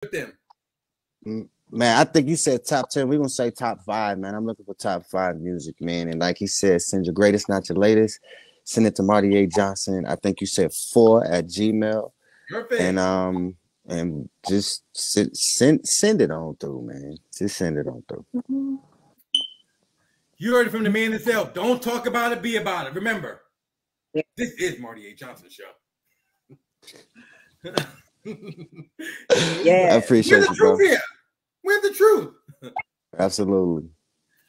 with them? Man, I think you said top 10. We're gonna say top 5, man. I'm looking for top 5 music, man. And like he said, send your greatest, not your latest. Send it to Marty A. Johnson. I think you said 4 at Gmail. Perfect. And just send it on through, man. Just send it on through. You heard it from the man himself. Don't talk about it, be about it. Remember, this is Marty A. Johnson's show. Yeah, I appreciate We're the truth here. We're the truth. Absolutely.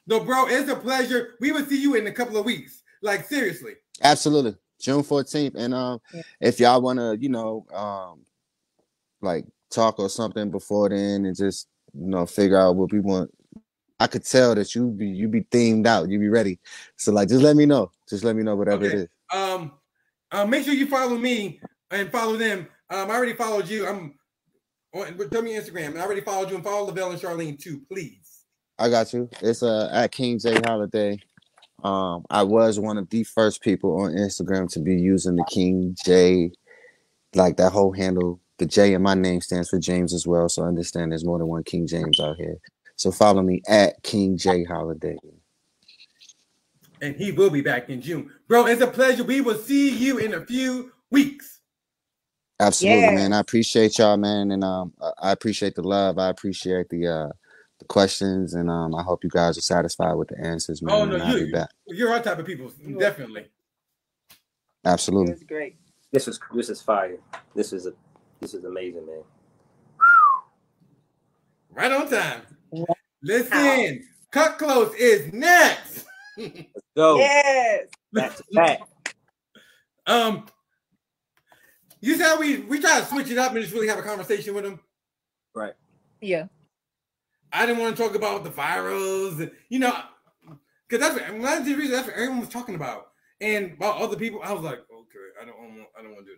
No, bro, it's a pleasure. We will see you in a couple of weeks. Like, seriously. Absolutely. June 14th. And if y'all want to, like talk or something before then and just, figure out what we want. I could tell that you be themed out. You be ready. So like, just let me know. Just let me know whatever it is. Make sure you follow me and follow them. I already followed you. Tell me Instagram. I already followed you, and follow Lavelle and Charlene too, please. I got you. It's at King J Holiday. I was one of the first people on Instagram to be using the King J, like that whole handle. The J in my name stands for James as well. So I understand there's more than one King James out here. So follow me at King J Holiday. And he will be back in June. Bro, it's a pleasure. We will see you in a few weeks. Absolutely, man. I appreciate y'all, man. And I appreciate the love. I appreciate the questions. And I hope you guys are satisfied with the answers, man. Oh, no, you're our type of people. Definitely. Absolutely. That's great. This is fire. This is amazing, man. Right on time. Listen, Kut Klose is next. Let's go. Yes. Back to back. You said we try to switch it up and just really have a conversation with him. Right. Yeah. I didn't want to talk about the virals, because that's what everyone was talking about, and about other people. I was like, okay, I don't want to do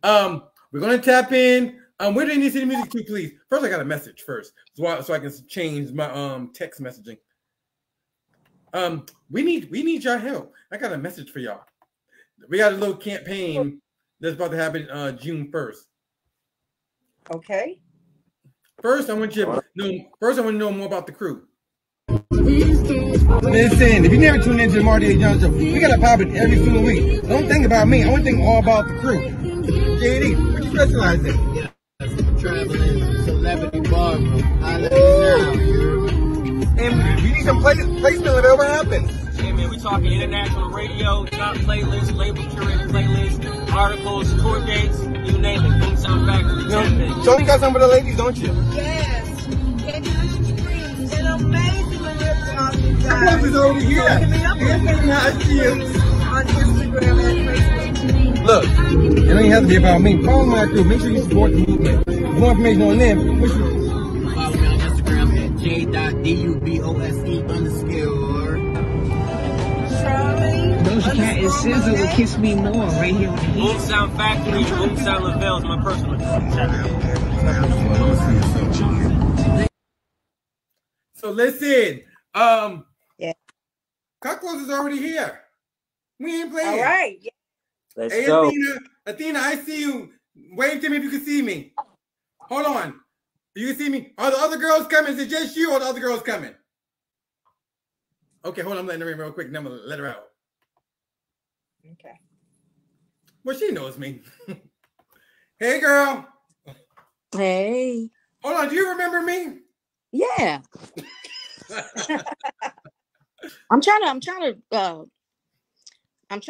that. We're gonna tap in. Where do you need to see the music to, please? First, I got a message first, so I can change my text messaging. We need your help. I got a message for y'all. We got a little campaign that's about to happen June 1st. Okay. First, I want to know more about the crew. Listen, if you never tune into the Marty A. Johnson show, we got a pop it every single week. Don't think about me. I want to think all about the crew. JD, what you specialize in? Yes, traveling celebrity barber. And we need some placement if it ever happens. Hey man, we talking international radio, top playlists, label curated playlists, articles, tour dates, you name it. Boom Sound Factory. So you got some of the ladies, don't you? Yes. And it's amazing when you're talking Kut is over here. on Instagram and Facebook. Look, it don't even have to be about me. Follow my crew. Make sure you support the movement. For more information on them, Follow me on Instagram at j.dubose_. Doja Cat is SZA with Kiss Me More right here on the Boom Sound Factory, Boom Sound Lavelle is my personal account. So listen, yeah, Kut Klose is already here. We ain't playing. All right. Yeah. Let's Hey, go. Athena, I see you. Wave to me if you can see me. Hold on. You can see me. Are the other girls coming? Is it just you or the other girls coming? Okay, hold on. I'm letting her in real quick. Then I'm going to let her out. Okay. Well, she knows me. Hey, girl. Hey. Hold on. Do you remember me? Yeah. I'm trying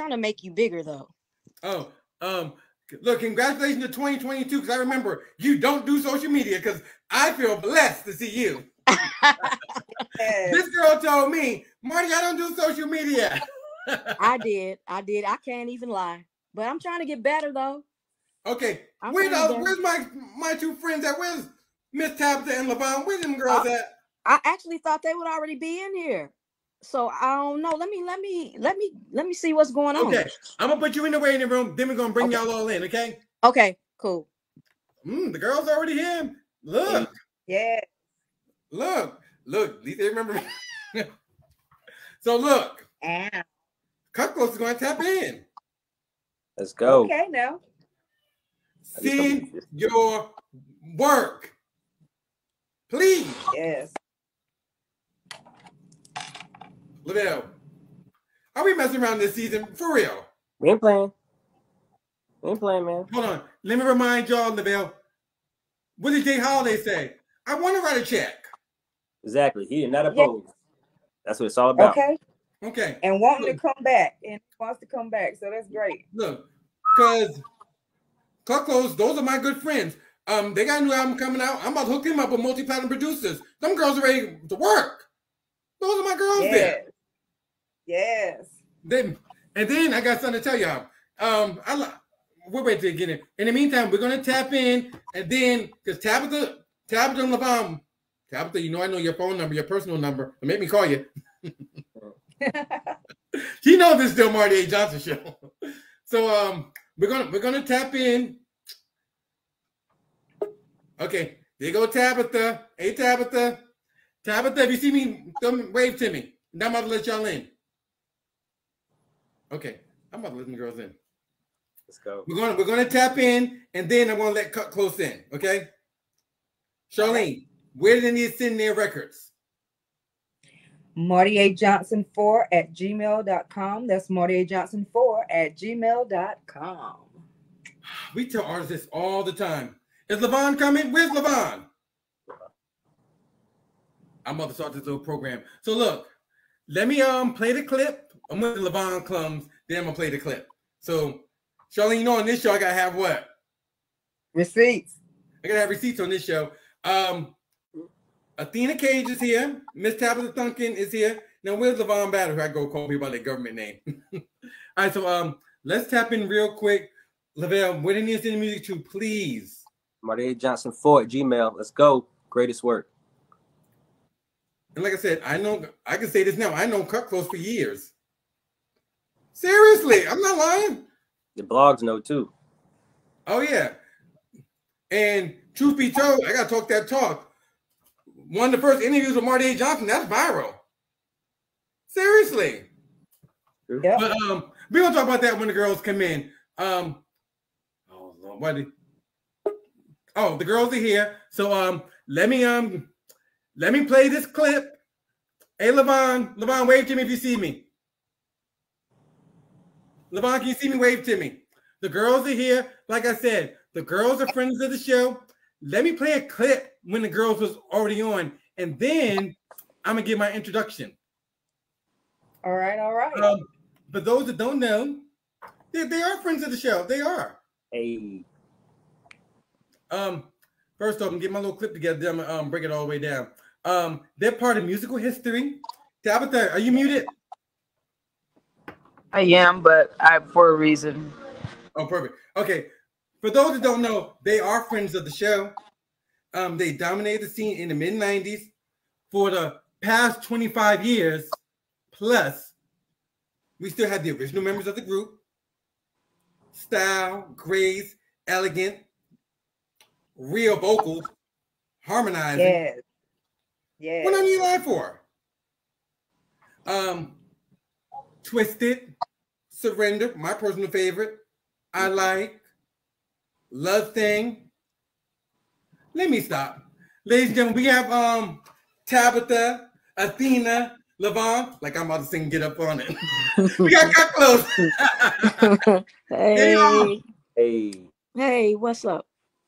to make you bigger though. Oh, look, congratulations to 2022, because I remember you don't do social media, because I feel blessed to see you. This girl told me, Marty, I don't do social media. I did. I can't even lie. But I'm trying to get better though. Okay. Where's my two friends at? Where's Miss Tabitha and LaVon? Where's them girls at? I actually thought they would already be in here. So I don't know. Let me see what's going on. Okay. I'm gonna put you in the waiting room, then we're gonna bring y'all all in, okay? Okay, cool. The girl's already here. Look. Yeah. Look. At least they remember me. So look. Yeah. Kut Klose is gonna tap in. Let's go. Okay, now. Send your work. Please. Yes. Lavelle, are we messing around this season? For real? We ain't playing. We ain't playing, man. Hold on. Let me remind y'all, Lavelle. What did Jay Holiday say? I want to write a check. Exactly. He did not oppose. Yeah. That's what it's all about. Okay. And wanting to come back. And wants to come back. So that's great. Look, because Kut Klose, those are my good friends. They got a new album coming out. I'm about to hook them up with multi-platinum producers. Them girls are ready to work. Those are my girls there. Yes. And then I got something to tell y'all. We're ready to get in. In the meantime, we're gonna tap in, and then because Tabitha and LaVon, Tabitha, you know I know your phone number, your personal number. Make me call you. She knows this is still Marty A. Johnson show. So we're gonna tap in. Okay, there you go, Tabitha. Hey, Tabitha. Tabitha, if you see me, wave to me. And I'm about to let y'all in. Okay, I'm about to let the girls in. Let's go. We're gonna tap in, and then I'm gonna let Kut Klose in. Okay, Charlene, where do they need to send their records? Marty A. Johnson 4 at gmail.com. That's Marty A. Johnson 4 at gmail.com. We tell artists this all the time. Is LaVon coming? Where's LaVon? I'm about to start this little program. So look, let me play the clip. I'm when LaVon comes, then I'm gonna play the clip. So Charlene, you know on this show I gotta have what? Receipts. I gotta have receipts on this show. Athena Cage is here. Miss Tabitha Duncan is here. Now where's LaVon Battle? I go call people by their government name. All right, so let's tap in real quick. Lavelle, where do you need to send the music to, please? Marty A. Johnson 4 at Gmail. Let's go. Greatest work. And like I said, I can say this now. I know Kut Klose for years. Seriously, I'm not lying. The blogs know too. Oh yeah. And truth be told, I gotta talk that talk. One of the first interviews with Marty A. Johnson, that's viral. Seriously. Yeah. But we're gonna talk about that when the girls come in. Oh Lord, the girls are here. So let me play this clip. Hey LaVon, wave to me if you see me. LaVon, can you see me? Wave to me. The girls are here. Like I said, the girls are friends of the show. Let me play a clip when the girls was already on, and then I'm gonna give my introduction. All right. For those that don't know, they are friends of the show. They are. Hey. First off, I'm get my little clip together. Then I'm gonna break it all the way down. They're part of musical history. Tabitha, are you muted? I am, but for a reason. Oh, perfect. Okay. For those that don't know, they are friends of the show. They dominated the scene in the mid-90s. For the past 25 years, plus, we still have the original members of the group. Style, grace, elegant, real vocals, harmonizing. Yes. What do you lie for? Twisted, Surrender, my personal favorite. I Like, Love Thing. Let me stop. Ladies and gentlemen, we have Tabitha, Athena, LaVon. Like I'm about to sing Get Up On It. We got Kut Klose. Hey, what's up?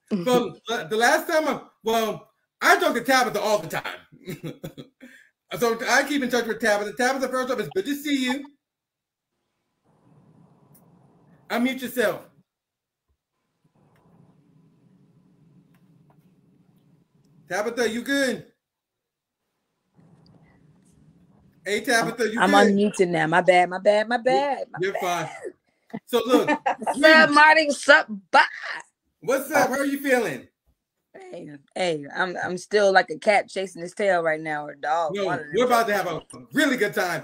So the last time I talk to Tabitha all the time. So I keep in touch with Tabitha. Tabitha, first off, it's good to see you. Unmute yourself. Tabitha, you good? Hey, Tabitha, you good? I'm unmuted now. My bad. You're fine. So look. What's up, Marty? What's up? Bye. What's up? How are you feeling? Hey, I'm still like a cat chasing his tail right now, or a dog. No, we're about to have a really good time.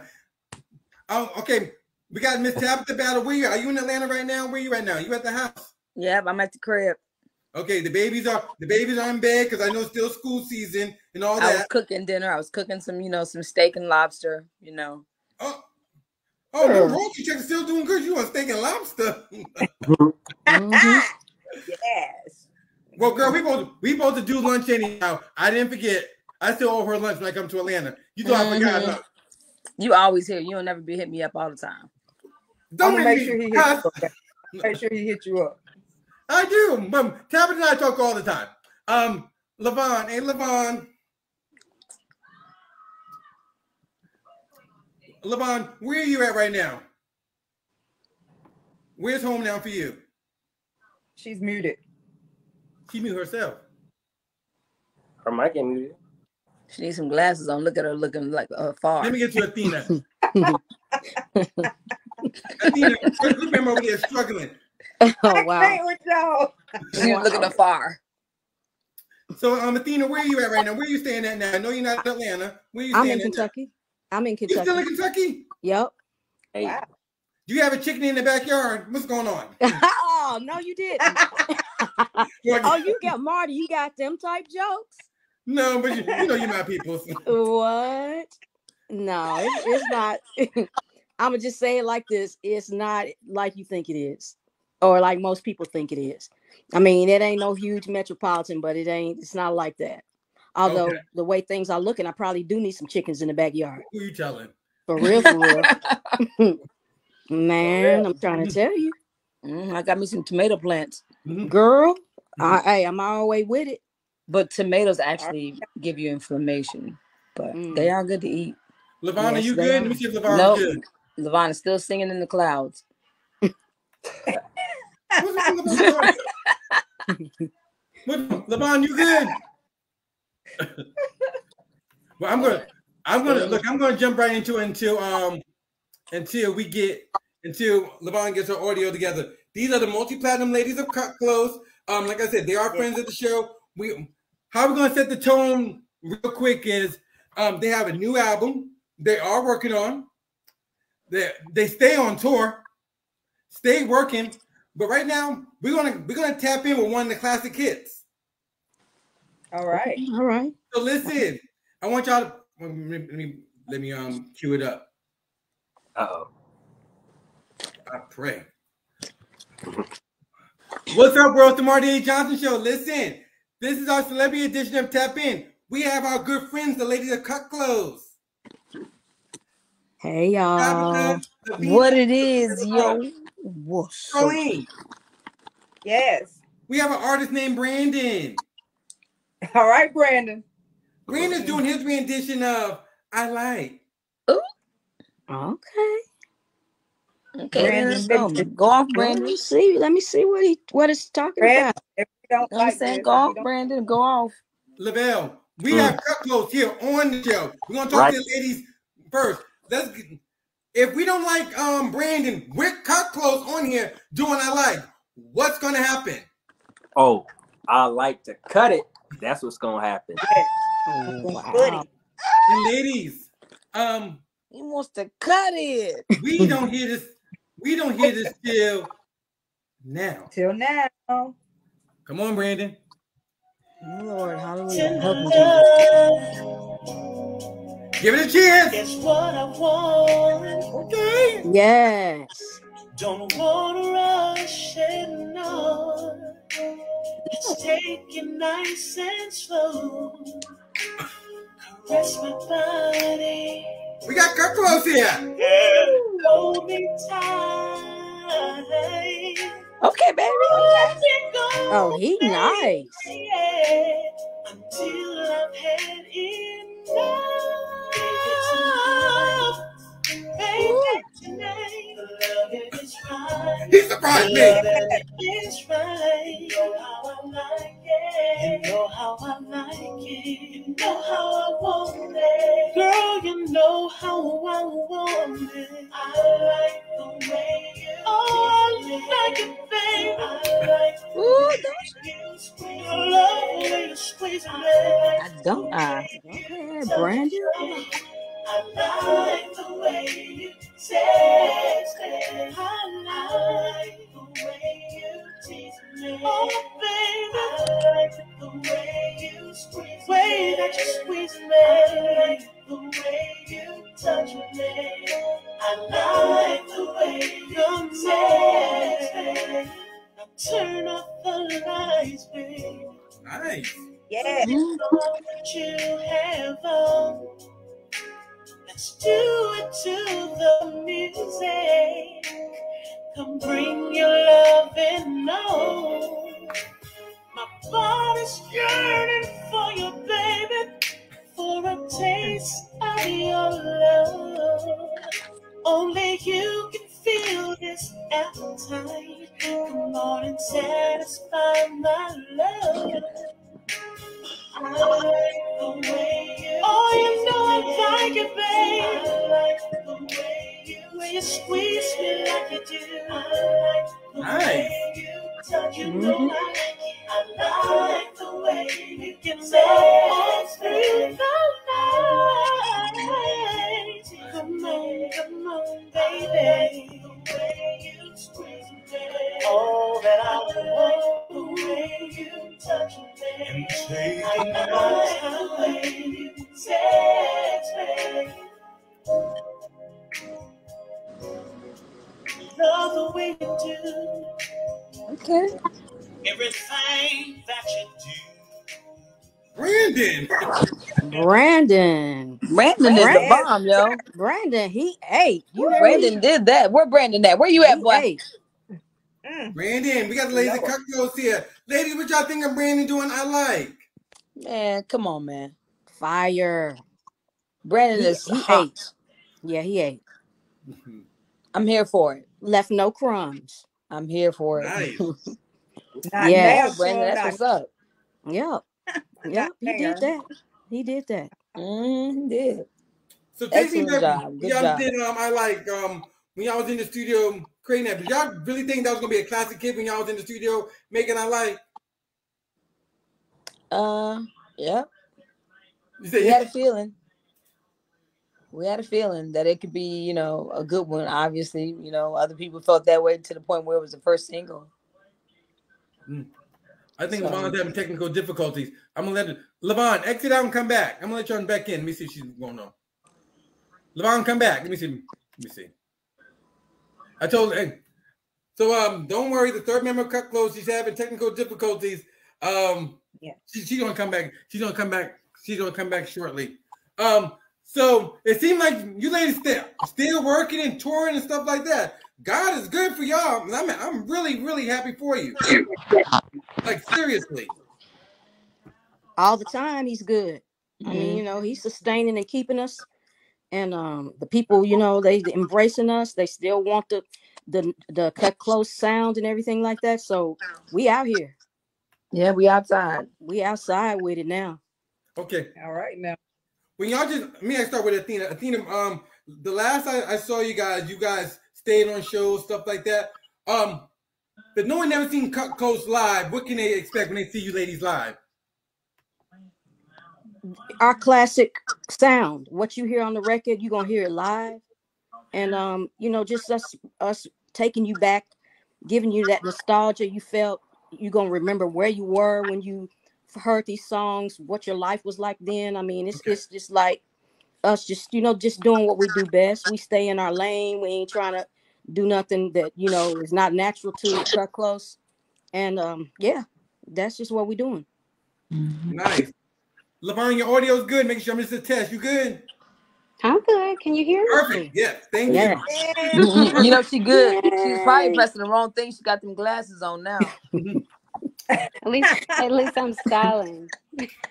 Okay, we got Miss Tabitha Battle. Where are you in Atlanta right now? Where are you right now? You at the house? Yep, I'm at the crib. Okay, the babies are in bed because I know it's still school season and all that. I was cooking dinner. I was cooking some steak and lobster. Oh, no, wrong. You check still doing good. You want steak and lobster? Yes. Well, girl, we supposed to do lunch anyhow. I didn't forget. I still owe her lunch when I come to Atlanta. You thought I forgot? Huh? You always here. You don't never be hitting me up all the time. Don't make sure he hit you up. Make sure he hit you up. I do. Tabitha and I talk all the time. Levon, hey Levon. Levon, where are you at right now? Where's home now for you? She's muted. She muted herself. Her mic ain't muted. She needs some glasses on. Look at her looking like far. Let me get to Athena. Athena, remember over there struggling. Oh, wow. I can't with y'all. She's looking afar. So, Athena, where are you at right now? Where are you staying at now? I know you're not in Atlanta. Where are you staying I'm in at Kentucky. Now? I'm in Kentucky. You still in Kentucky? Yep. Hey, Wow. Do you have a chicken in the backyard? What's going on? Oh, no, you didn't. Oh, you got Marty. You got them type jokes? No, but you know you're my people. What? No, it's not. I'm going to just say it like this. It's not like you think it is, or like most people think it is. I mean, it ain't no huge metropolitan, but it's not like that. Although the way things are looking, I probably do need some chickens in the backyard. Who you telling? For real, for real. Man, I'm trying to tell you. I got me some tomato plants. Girl, hey, I'm all the way with it. But tomatoes actually give you inflammation. But they are good to eat. Levon, are you good? Let me see if Levon's nope. good. Levon is still singing in the clouds. Levon, you good? Well, I'm gonna jump right into it until Levon gets her audio together. These are the multi-platinum ladies of Kut Klose. Like I said, they are friends of the show. How we're gonna set the tone real quick is they have a new album they are working on. They stay on tour, stay working, but right now we're gonna tap in with one of the classic hits. All right. All right. So listen, I want y'all to let me cue it up. Uh-oh. I pray. What's up, world? The Marty A. Johnson Show. Listen, this is our celebrity edition of Tap In. We have our good friends, the ladies of Kut Klose. Hey, y'all. What it is, yo. What's up? Yes. We have an artist named Brandon. All right, Brandon. Brandon's doing his rendition of I Like. Ooh. Okay. Brandon, go off, Brandon. Let me see what it's talking about. If you don't like saying, go off, Brandon. Go off. Lavelle, we have Kut Klose here on the show. We're gonna talk to the ladies first. If we don't like Brandon with Kut Klose on here doing I Like, what's gonna happen? Oh, I like to cut it. That's what's gonna happen. Wow. Ladies, he wants to cut it. We don't hear this till now. Till now. Come on, Brandon. Lord, hallelujah. Help me, Jesus. Give it a chance. It's what I want. Okay. Yes. Don't want to rush it, no. Let's take it nice and slow. Caress my body. We got Kut Klose here. Hold me tight. Okay, baby. Oh, he nice. Until I've had enough. Baby, tonight, love is right. He surprised me. It's right. You know how I like it. You know how I like it. You know how I want it. Girl, you know how I want it. I like the way you like it, babe. I like the way you squeeze me. I love the way you squeeze me. I don't. Okay, Brandon. I like the way you taste it. I like the way you tease me. Oh, baby. I like the way you squeeze me. Way that you squeeze me. I like the way you touch me. I like the way you taste me. Now turn off the lights, baby. Yeah. All that you have on. Let's do it to the music. Come bring your loving on. My body's yearning for you, baby, for a taste of your love. Only you can feel this appetite. Come on and satisfy my love. I like the way you I like it, babe. I like the way you squeeze me like you do. I like the way you touch you, know I like it. I like the way you can dance through the night. Come on, baby. The way you squeeze me, all that I want. The way you touch me, I like the way you dance, baby. Love the way you do. Okay. Everything that you do. Brandon. Brandon is the bomb, yo. Brandon, he ate. You heard Brandon me? did that. Where Brandon at? Where you at, boy? Ate. Brandon, we got the ladies at Kut Klose here. Ladies, what y'all think of Brandon doing? I like. Man, come on, man. Fire. Brandon is hot. Ate. Yeah, he ate. I'm here for it. Left no crumbs. I'm here for it. Nice. Yeah, Brandon, that's what's up. Yep. Yep, he did that. He did that. He did. So take me Excellent back. job. Good Y'all job. did I like when y'all was in the studio creating that. Did y'all really think that was gonna be a classic hit when y'all was in the studio making I like? Yeah. You said We had a feeling. We had a feeling that it could be, you know, a good one. Obviously, you know, other people felt that way to the point where it was the first single. I think Levon's having technical difficulties. I'm gonna let Levon exit out and come back. I'm gonna let y'all back in. Let me see if she's going on. Levon, come back. Let me see. I told her. Hey. So don't worry. The third member of Kut Klose, she's having technical difficulties. She's gonna come back. She's gonna come back. She's gonna come back shortly. So it seemed like you ladies still working and touring and stuff like that. God is good for y'all. I'm really, really happy for you. Like seriously. All the time, he's good. I mean, you know, he's sustaining and keeping us. And the people, you know, they embracing us. They still want the Kut Klose sound and everything like that. So we out here. Yeah, we outside. We outside with it now. Okay. All right now. When y'all I start with Athena. Athena, the last I saw you guys stayed on shows, stuff like that. But no one never seen Kut Klose live. What can they expect when they see you ladies live? Our classic sound. What you hear on the record, you're gonna hear it live. And you know, just us taking you back, giving you that nostalgia you felt. You're gonna remember where you were when you heard these songs, what your life was like then. I mean, it's just like us just doing what we do best. We stay in our lane. We ain't trying to do nothing that, you know, is not natural to Kut Klose. And yeah, that's just what we're doing. Nice. Levon, your audio is good. Make sure I'm just a test. You good? I'm good. Can you hear me? Perfect. Yes. Thank you. You know, she good. She's probably pressing the wrong thing. She got them glasses on now. At least I'm styling.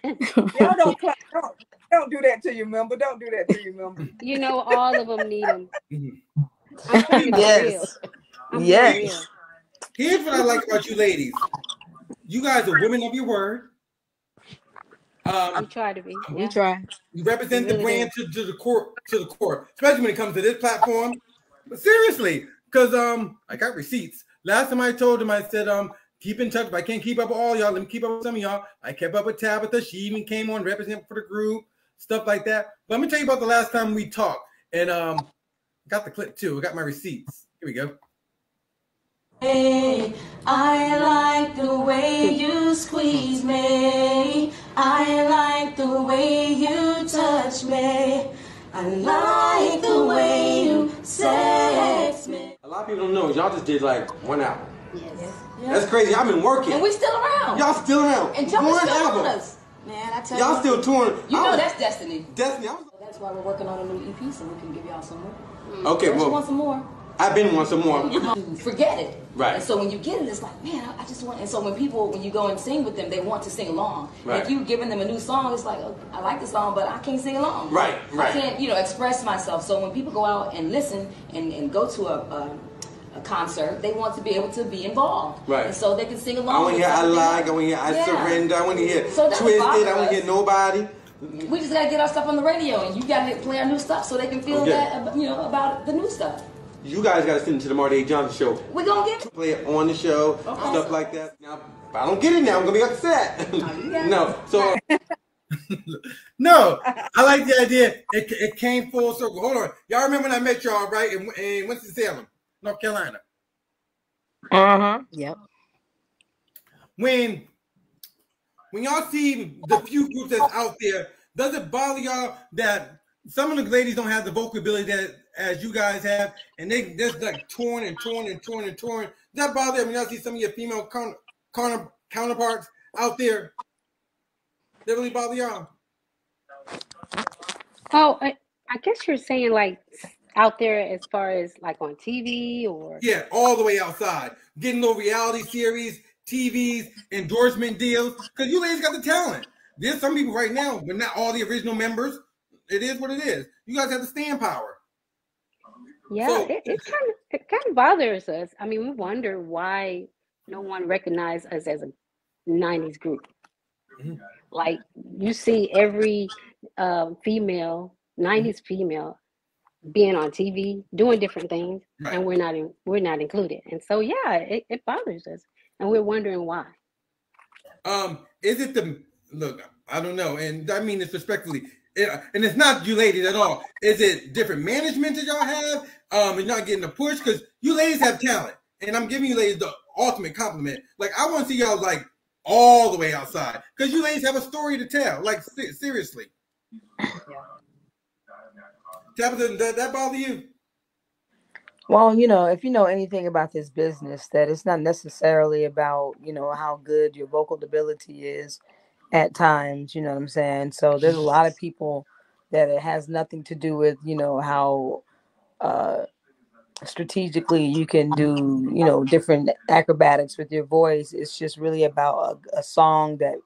Y'all don't do that to your member. Don't do that to your member. You know, all of them need them. I'm trying to be real. Yes. Here's what I like about you ladies. You guys are women of your word. We try to be. We try. You represent the brand to the core, especially when it comes to this platform. But seriously, because I got receipts. Last time I told them, I said, keep in touch. If I can't keep up with all y'all, let me keep up with some of y'all. I kept up with Tabitha. She even came on represent for the group, stuff like that. But let me tell you about the last time we talked. And got the clip too. I got my receipts. Here we go. Hey, I like the way you squeeze me. I like the way you touch me. I like the way you sex me. A lot of people don't know. Y'all just did like 1 album. Yes. That's crazy. I've been working. And we still around. Y'all still around. And John's One still album. on us. tell Y'all you, still touring. You know that's destiny. Destiny. That's why we're working on a new EP, so we can give y'all some more. Okay, Don't you well, want some more? I've been wanting some more. Forget it. Right. And so when you get it, it's like, man, I just want. And so when you go and sing with them, they want to sing along. Right. And if you giving them a new song, it's like, oh, I like the song, but I can't sing along. Right. I can't, express myself. So when people go out and listen and go to a concert, they want to be able to be involved. Right. And so they can sing along. I want to hear I Like, I want to hear I Surrender, I want to hear So Twisted, I want to hear Nobody. We just gotta get our stuff on the radio, and you gotta play our new stuff so they can feel that, about the new stuff. You guys got to send it to the Marty A. Johnson show. We gonna get play it on the show, stuff like that. Now, if I don't get it now, I'm gonna be upset. No, so no, I like the idea. It came full circle. Hold on, y'all remember when I met y'all right in Winston-Salem, North Carolina? Yep. When y'all see the few groups that's out there, does it bother y'all that some of the ladies don't have the vocal ability that as you guys have, and they just like torn? Does that bother you when y'all see some of your female counterparts out there? That really bother y'all? Oh, I guess you're saying like out there as far as like on TV or all the way outside, getting no reality series, TVs, endorsement deals, because you ladies got the talent. There's some people right now, but not all the original members. It is what it is. You guys have the stand power. Yeah, so, it kind of bothers us. I mean, we wonder why no one recognized us as a 90s group. Mm-hmm. Like you see every female, 90s female being on TV, doing different things, right, and we're not included. And so it bothers us. And we're wondering why. Is it look, I don't know, and I mean this respectfully, and it's not you ladies at all. Is it different management that y'all have? And not getting a push? Because you ladies have talent, and I'm giving you ladies the ultimate compliment. Like, I want to see y'all like all the way outside, because you ladies have a story to tell. Like, seriously. Tabitha, does that bother you? Well, if you know anything about this business, that it's not necessarily about, how good your vocal ability is at times, you know what I'm saying? So there's a lot of people that it has nothing to do with, how strategically you can do, different acrobatics with your voice. It's just really about a song that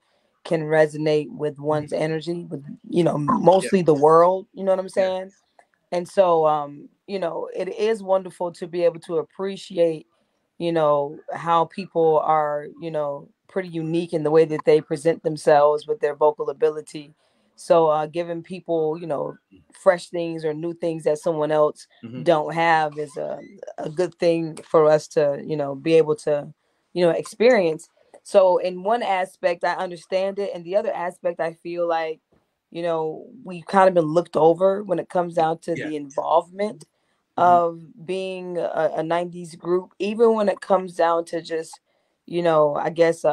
can resonate with one's energy, with, mostly the world, you know what I'm saying? And so, it is wonderful to be able to appreciate, how people are, pretty unique in the way that they present themselves with their vocal ability. So giving people, fresh things or new things that someone else don't have is a good thing for us to, be able to, experience. So in one aspect, I understand it. And the other aspect, I feel like, we've kind of been looked over when it comes down to the involvement of being a 90s group, even when it comes down to just, I guess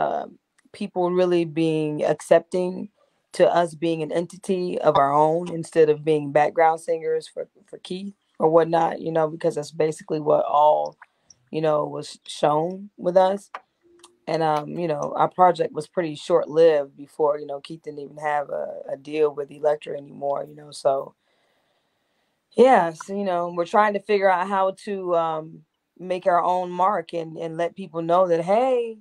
people really being accepting to us being an entity of our own instead of being background singers for Keith or whatnot, because that's basically what all, was shown with us. And, our project was pretty short lived before, Keith didn't even have a deal with Elektra anymore, so we're trying to figure out how to make our own mark and let people know that, hey,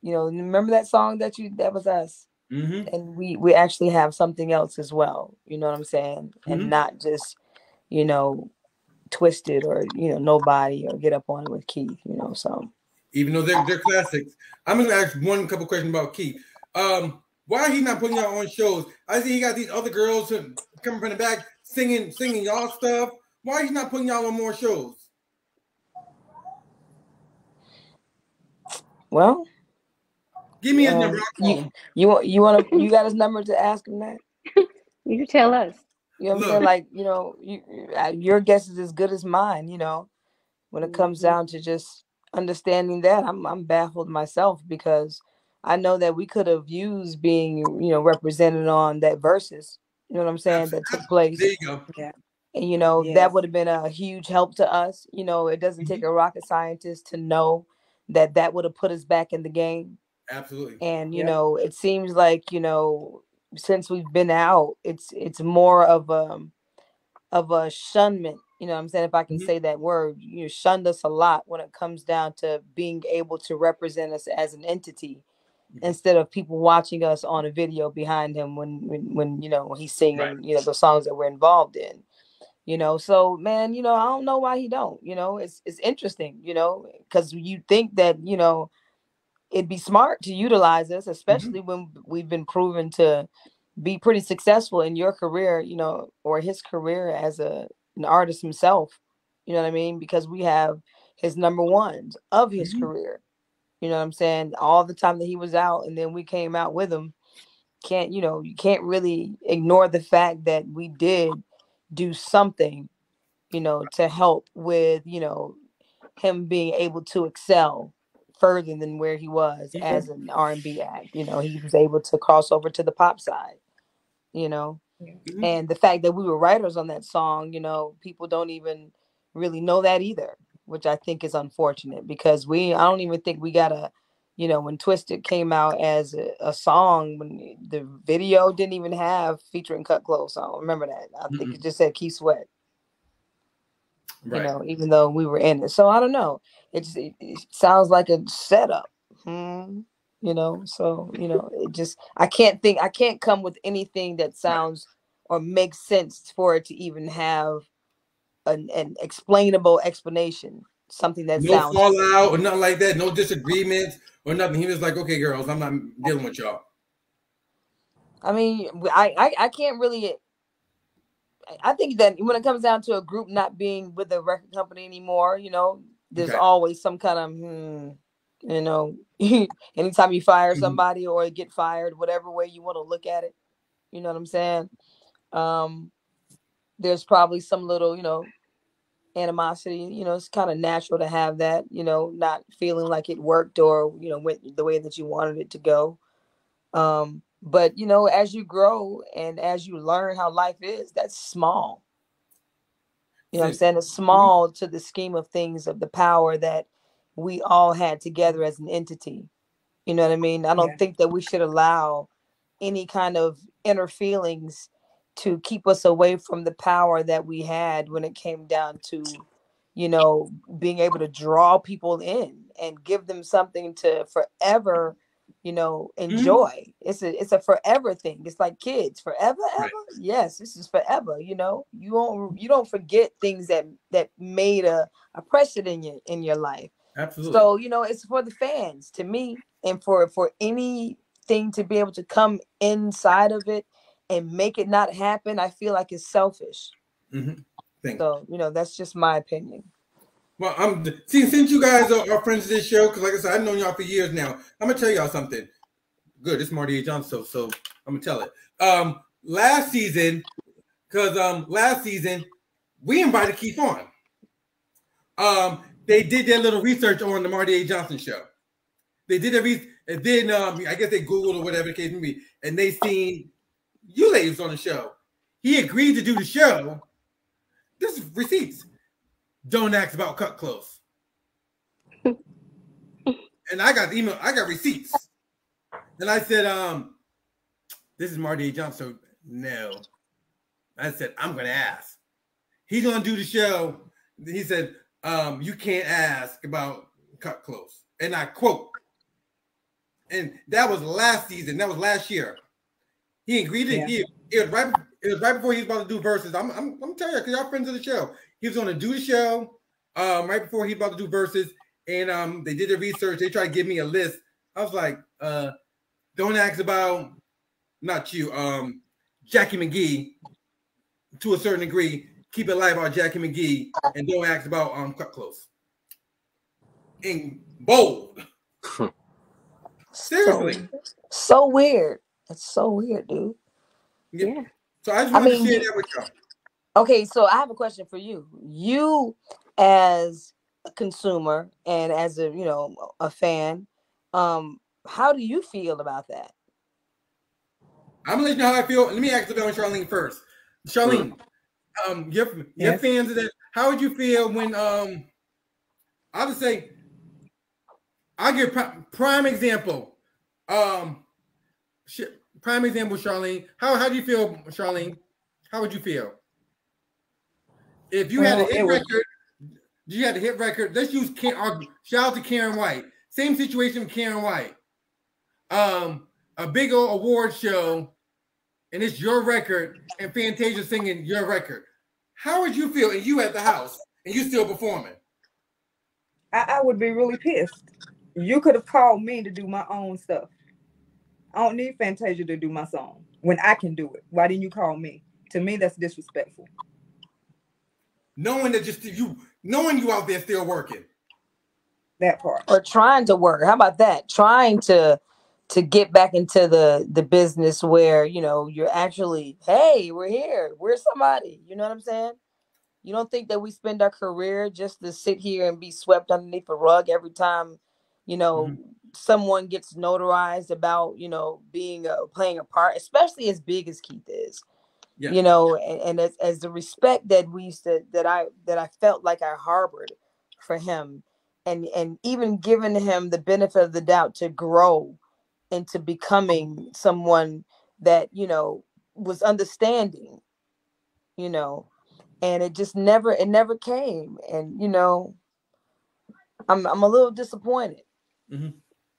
remember that song that was us. Mm-hmm. And we actually have something else as well, you know what I'm saying? Mm-hmm. And not just, Twisted or, Nobody or Get Up On It with Keith, so. Even though they're classics. I'm going to ask couple questions about Keith. Why he not putting y'all on shows? I see he got these other girls coming from the back singing y'all stuff. Why he's not putting y'all on more shows? Well, give me his number. You got his number to ask him that? You tell us. You know what I'm saying? Like, your guess is as good as mine, when it comes down to just understanding that. I'm baffled myself, because I know that we could have used being, represented on that Verzuz, you know what I'm saying, that took place. There you go. Yeah. And, that would have been a huge help to us. It doesn't take a rocket scientist to know that would have put us back in the game. Absolutely. And, it seems like, since we've been out, it's more of a shunment. You know what I'm saying? If I can say that word, you shunned us a lot when it comes down to being able to represent us as an entity instead of people watching us on a video behind him when you know, when he's singing, you know, the songs that we're involved in. You know, so man, you know, I don't know why he don't. You know, it's interesting, you know, because you think that, you know, it'd be smart to utilize us, especially when we've been proven to be pretty successful in your career, you know, or his career as an artist himself. You know what I mean? Because we have his number ones of his career. You know what I'm saying? All the time that he was out, and then we came out with him. You can't really ignore the fact that we did do something, you know, to help with, you know, him being able to excel further than where he was as an R&B act. You know, he was able to cross over to the pop side, you know. And the fact that we were writers on that song, you know, people don't even really know that either, which I think is unfortunate because I don't even think we got you know, when Twisted came out as a song, when the video didn't even have featuring Kut Klose. I don't remember that. I think it just said Keith Sweat. You know, even though we were in it. So I don't know. It sounds like a setup. You know, so, you know, I can't come with anything that sounds or makes sense for it to even have an explainable explanation. Something that no sounds fallout or nothing like that, no disagreements or nothing. He was like, okay, girls, I'm not dealing with y'all. I mean, I can't really. I think that when it comes down to a group not being with a record company anymore, you know, there's always some kind of, you know, anytime you fire somebody or get fired, whatever way you want to look at it, you know what I'm saying? There's probably some little, you know, animosity. You know, it's kind of natural to have that, you know, not feeling like it worked or, you know, went the way that you wanted it to go. But, you know, as you grow and as you learn how life is, that's small. You know what I'm saying? It's small to the scheme of things, of the power that we all had together as an entity. You know what I mean? I don't think that we should allow any kind of inner feelings to keep us away from the power that we had when it came down to, you know, being able to draw people in and give them something to forever, you know, enjoy. It's a forever thing. It's like kids, forever, ever. Yes, this is forever. You know, you don't forget things that made a precedent in your life. Absolutely. So, you know, it's for the fans, to me, and for anything to be able to come inside of it and make it not happen, I feel like it's selfish. So, you know, that's just my opinion. Well, since you guys are friends of this show, because like I said, I've known y'all for years now. I'm gonna tell y'all something. Good, it's Marty A. Johnson, so I'm gonna tell it. Last season, we invited Keith on. They did their little research on the Marty A. Johnson show. They did and then I guess they Googled or whatever the case may be, and they seen you ladies on the show. He agreed to do the show. This is receipts. Don't ask about Kut Klose. And I got the email, I got receipts. And I said, this is Marty A. Johnson. No. I said, I'm gonna ask. He's gonna do the show. He said, you can't ask about Kut Klose. And I quote. And that was last season. That was last year. He agreed to it was right before he was about to do Versus. I'm telling you, because y'all friends of the show. He was going to do the show right before he was about to do Versus. And they did the research. They tried to give me a list. I was like, don't ask about, not you, Jackie McGee to a certain degree. Keep it live about Jackie McGee. And don't ask about Kut Klose. In bold. Seriously. So weird. It's so weird, dude. Yeah. So I just wanted to share that with y'all. Okay, so I have a question for you. You, as a consumer and as a, you know, a fan, how do you feel about that? I'm gonna let you know how I feel. Let me ask about Charlene first. Charlene, your fans of that. How would you feel when I would say, I'll give prime example. prime example, Charlene. How do you feel, Charlene? How would you feel if you had a hit record? You had a hit record. Let's use shout out to Karen White. Same situation with Karen White. A big old award show, and it's your record, and Fantasia singing your record. How would you feel? And you at the house, and you still performing? I would be really pissed. You could have called me to do my own stuff. I don't need Fantasia to do my song when I can do it. Why didn't you call me? To me, that's disrespectful. Knowing that knowing you out there still working. That part. Or trying to work. How about that? Trying to get back into the business where, you know, you're actually, hey, we're here. We're somebody. You know what I'm saying? You don't think that we spend our career just to sit here and be swept underneath a rug every time, you know, someone gets notarized about, you know, being playing a part, especially as big as Keith is. Yeah. You know, and as the respect that we used to that I felt like I harbored for him, and even giving him the benefit of the doubt to grow into becoming someone that, you know, was understanding, you know, and it never came. And, you know, I'm a little disappointed, you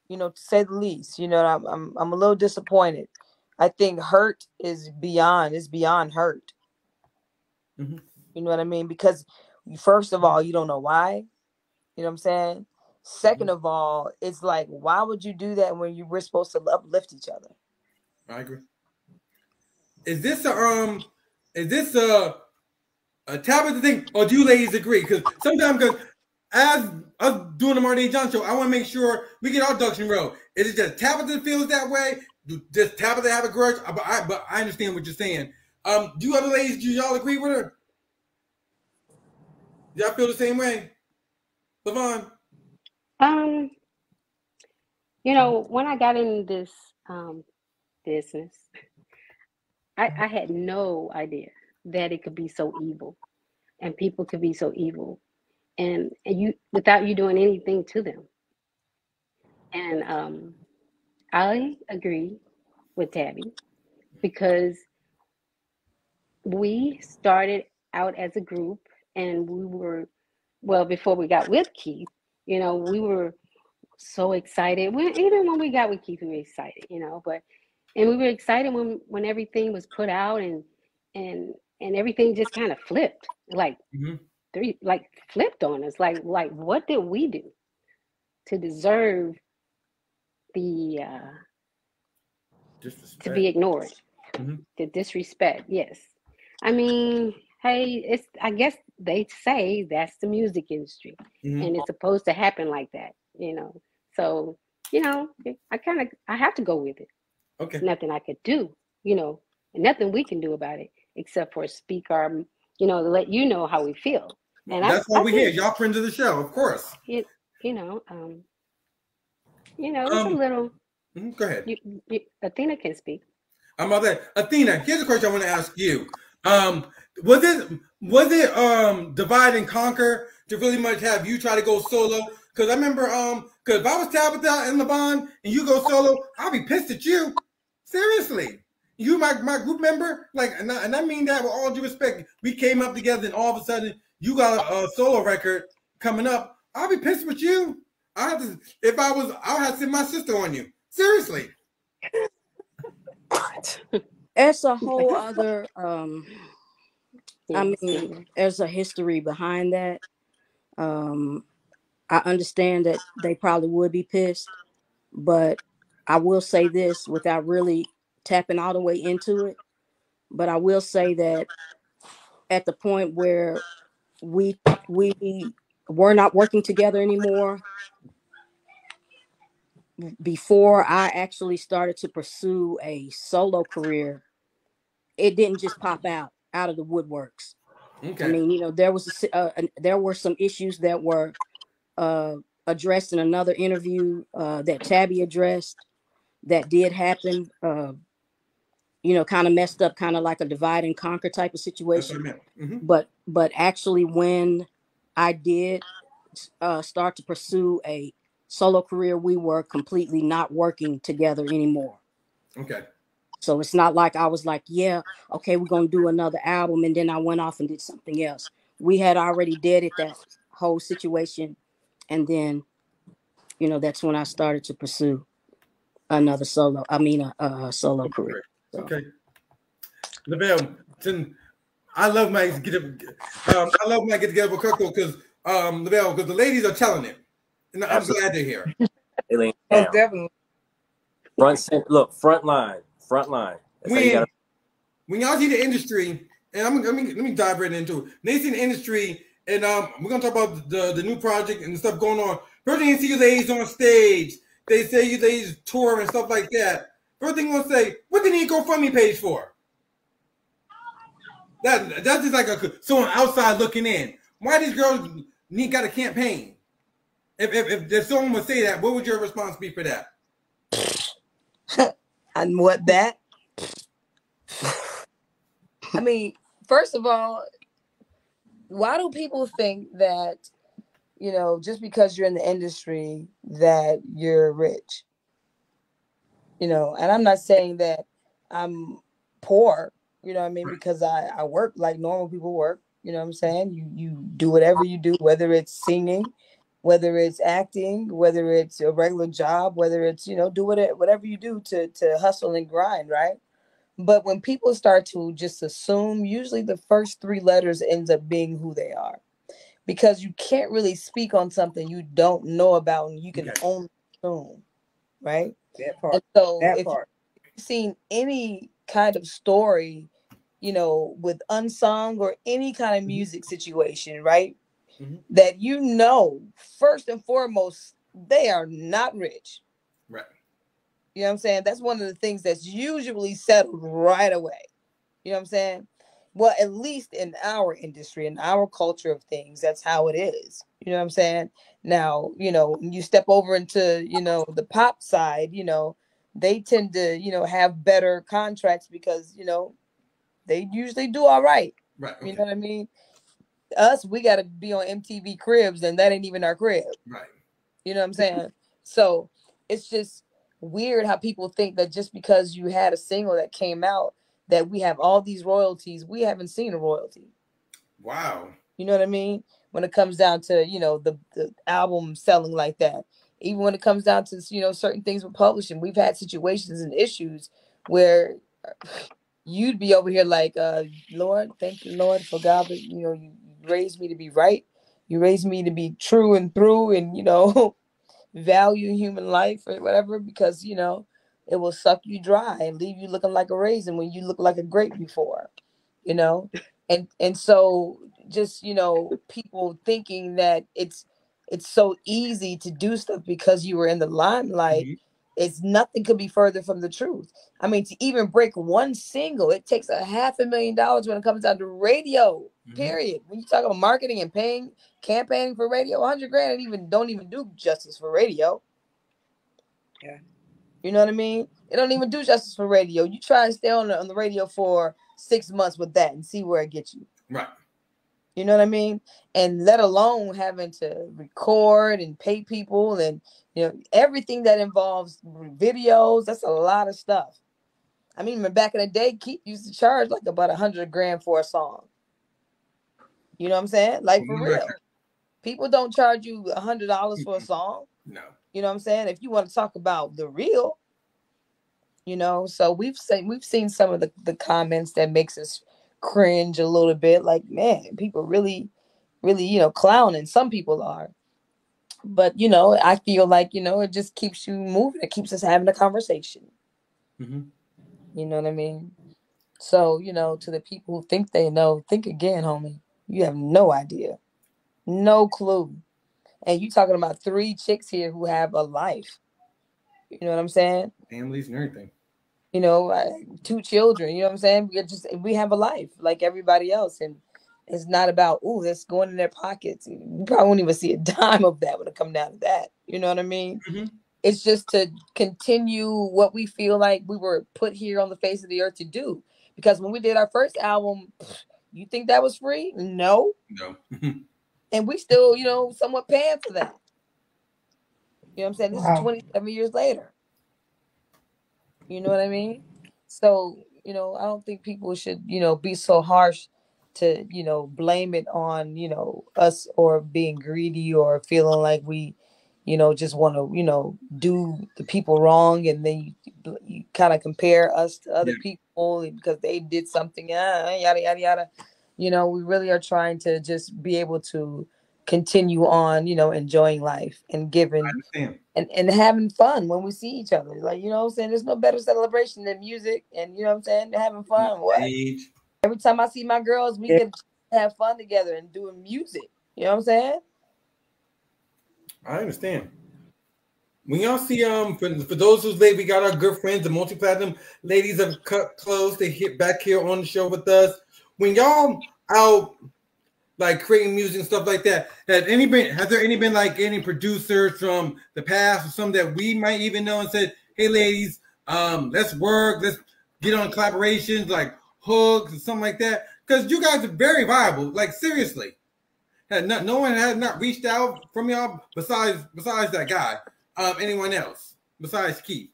know, to say the least. You know, I'm a little disappointed. I think hurt is beyond hurt. You know what I mean? Because first of all, you don't know why. You know what I'm saying? Second of all, it's like, why would you do that when we're supposed to uplift each other? I agree. Is this a Tabitha thing, or do you ladies agree? Because sometimes, as us doing the Marty John show, I want to make sure we get our ducks in a row. Is it just Tabitha feels that way? Does Tabitha have a grudge? But I understand what you're saying. Do you other ladies, do y'all agree with her? Do y'all feel the same way? LaVon? You know, when I got in this business, I had no idea that it could be so evil, and people could be so evil, and you without you doing anything to them. And I agree with Tabby, because we started out as a group, and we were, well, before we got with Keith, you know, we were so excited. Even when we got with Keith, we were excited, you know, and we were excited when everything was put out, and everything just kind of flipped, like flipped on us. Like what did we do to deserve the to be ignored? The disrespect, yes. I mean, hey, I guess they say that's the music industry, and it's supposed to happen like that, you know. So, you know, I have to go with it. Okay. There's nothing I could do, you know, and nothing we can do about it except for speak our, you know, to let you know how we feel. And that's why we're here. Y'all friends of the show, of course. You know, it's a little. Go ahead. Athena can speak. I'm about that. Athena, here's a question I want to ask you. Was it divide and conquer to really much have you try to go solo? Because I remember, because if I was Tabitha and LaVon and you go solo, I'll be pissed at you. Seriously. You my group member, like, and I mean that with all due respect. We came up together, and all of a sudden you got a solo record coming up. I'll be pissed with you. I'll have to send my sister on you. Seriously. It's a whole other. I mean, there's a history behind that. I understand that they probably would be pissed, but I will say this without really tapping all the way into it. But I will say that at the point where we were not working together anymore, before I actually started to pursue a solo career, it didn't just pop out of the woodworks. Okay. I mean, you know, there were some issues that were addressed in another interview that Tabby addressed that did happen. You know, kind of messed up, kind of like a divide and conquer type of situation. But actually, when I did start to pursue a solo career, we were completely not working together anymore. Okay. So it's not like I was like, yeah, okay, we're going to do another album. And then I went off and did something else. We had already deaded that whole situation. And then, that's when I started to pursue another solo career. So. Okay. LaBelle, I love my get up. I love my get together with Kirko because LaBelle, because the ladies are telling it, and I'm glad they're here. Most definitely. Front line. That's When y'all see the industry, and let me dive right into it. They see the industry, and we're gonna talk about the new project and the stuff going on. First thing you see you ladies on stage, they say you ladies tour and stuff like that. First thing you're gonna say, what do you need a GoFundMe page for? That's just like someone outside looking in. Why these girls got a campaign? If someone would say that, what would your response be for that? And what that? I mean, first of all, why do people think that, just because you're in the industry that you're rich? And I'm not saying that I'm poor, because I work like normal people work, you know what I'm saying? You do whatever you do, whether it's singing, whether it's acting, whether it's a regular job, whether it's, do whatever you do to hustle and grind, right? But when people start to just assume, usually the first 3 letters ends up being who they are, because you can't really speak on something you don't know about and you can only assume, right? That part. And so if you've seen any kind of story, with unsung or any kind of music situation, right? Mm-hmm. That first and foremost, they are not rich. Right. You know what I'm saying? That's one of the things that's usually settled right away. You know what I'm saying? Well, at least in our industry, in our culture of things, that's how it is. You know what I'm saying? Now, when you step over into, the pop side, they tend to, have better contracts because, they usually do all right. Right. Okay. You know what I mean? Us, we got to be on MTV Cribs, and that ain't even our crib. Right. You know what I'm saying? So it's just weird how people think that just because you had a single that came out that we have all these royalties. We haven't seen a royalty. Wow. You know what I mean? When it comes down to, the album selling like that, even when it comes down to, certain things with publishing, we've had situations and issues where you'd be over here like, Lord, thank you, Lord, for God, but, you raised me to be right. You raised me to be true and through and, value human life or whatever, because, it will suck you dry and leave you looking like a raisin when you look like a grape before, and so just, people thinking that it's so easy to do stuff because you were in the limelight. Mm-hmm. It's nothing could be further from the truth. I mean, to even break one single, it takes $500,000 when it comes down to radio, period. When you talk about marketing and campaigning for radio, $100,000 don't even do justice for radio. Yeah. You know what I mean? It don't even do justice for radio. You try and stay on the radio for 6 months with that and see where it gets you. Right. You know what I mean? And let alone having to record and pay people and, everything that involves videos. That's a lot of stuff. I mean, back in the day, Keith used to charge like about $100,000 for a song. You know what I'm saying? Like, for real. People don't charge you $100 for a song. No. You know what I'm saying? If you want to talk about the real, so we've seen some of the comments that makes us cringe a little bit. Like, man, people really, really, clowning. Some people are. But, I feel like, it just keeps you moving. It keeps us having a conversation. Mm-hmm. You know what I mean? So, to the people who think they know, think again, homie. You have no idea. No clue. And you talking about 3 chicks here who have a life. You know what I'm saying? Families and everything. 2 children. You know what I'm saying? We have a life like everybody else. And it's not about, that's going in their pockets. You probably won't even see a dime of that when it comes down to that. You know what I mean? Mm-hmm. It's just to continue what we feel like we were put here on the face of the earth to do. Because when we did our first album, you think that was free? No. No. And we still, somewhat paying for that. You know what I'm saying? This is 27 years later. You know what I mean? So, you know, I don't think people should, you know, be so harsh to, you know, blame it on, you know, us or being greedy or feeling like we, you know, just want to, you know, do the people wrong. And then you kind of compare us to other people because they did something, yada, yada, yada. You know, we really are trying to just be able to continue on, you know, enjoying life and giving and having fun when we see each other. Like, you know what I'm saying? There's no better celebration than music and, you know what I'm saying, having fun. What? Every time I see my girls, we get to have fun together and doing music. You know what I'm saying? I understand. When y'all see for those who's late, we got our good friends, the multi-platinum ladies of Kut Klose. They hit back here on the show with us. When y'all out like creating music and stuff like that, has there any been like any producers from the past or some that we might even know and said, hey ladies, let's work, let's get on collaborations like hooks or something like that? Because you guys are very viable, like seriously. No one has not reached out from y'all besides that guy. Anyone else besides Keith?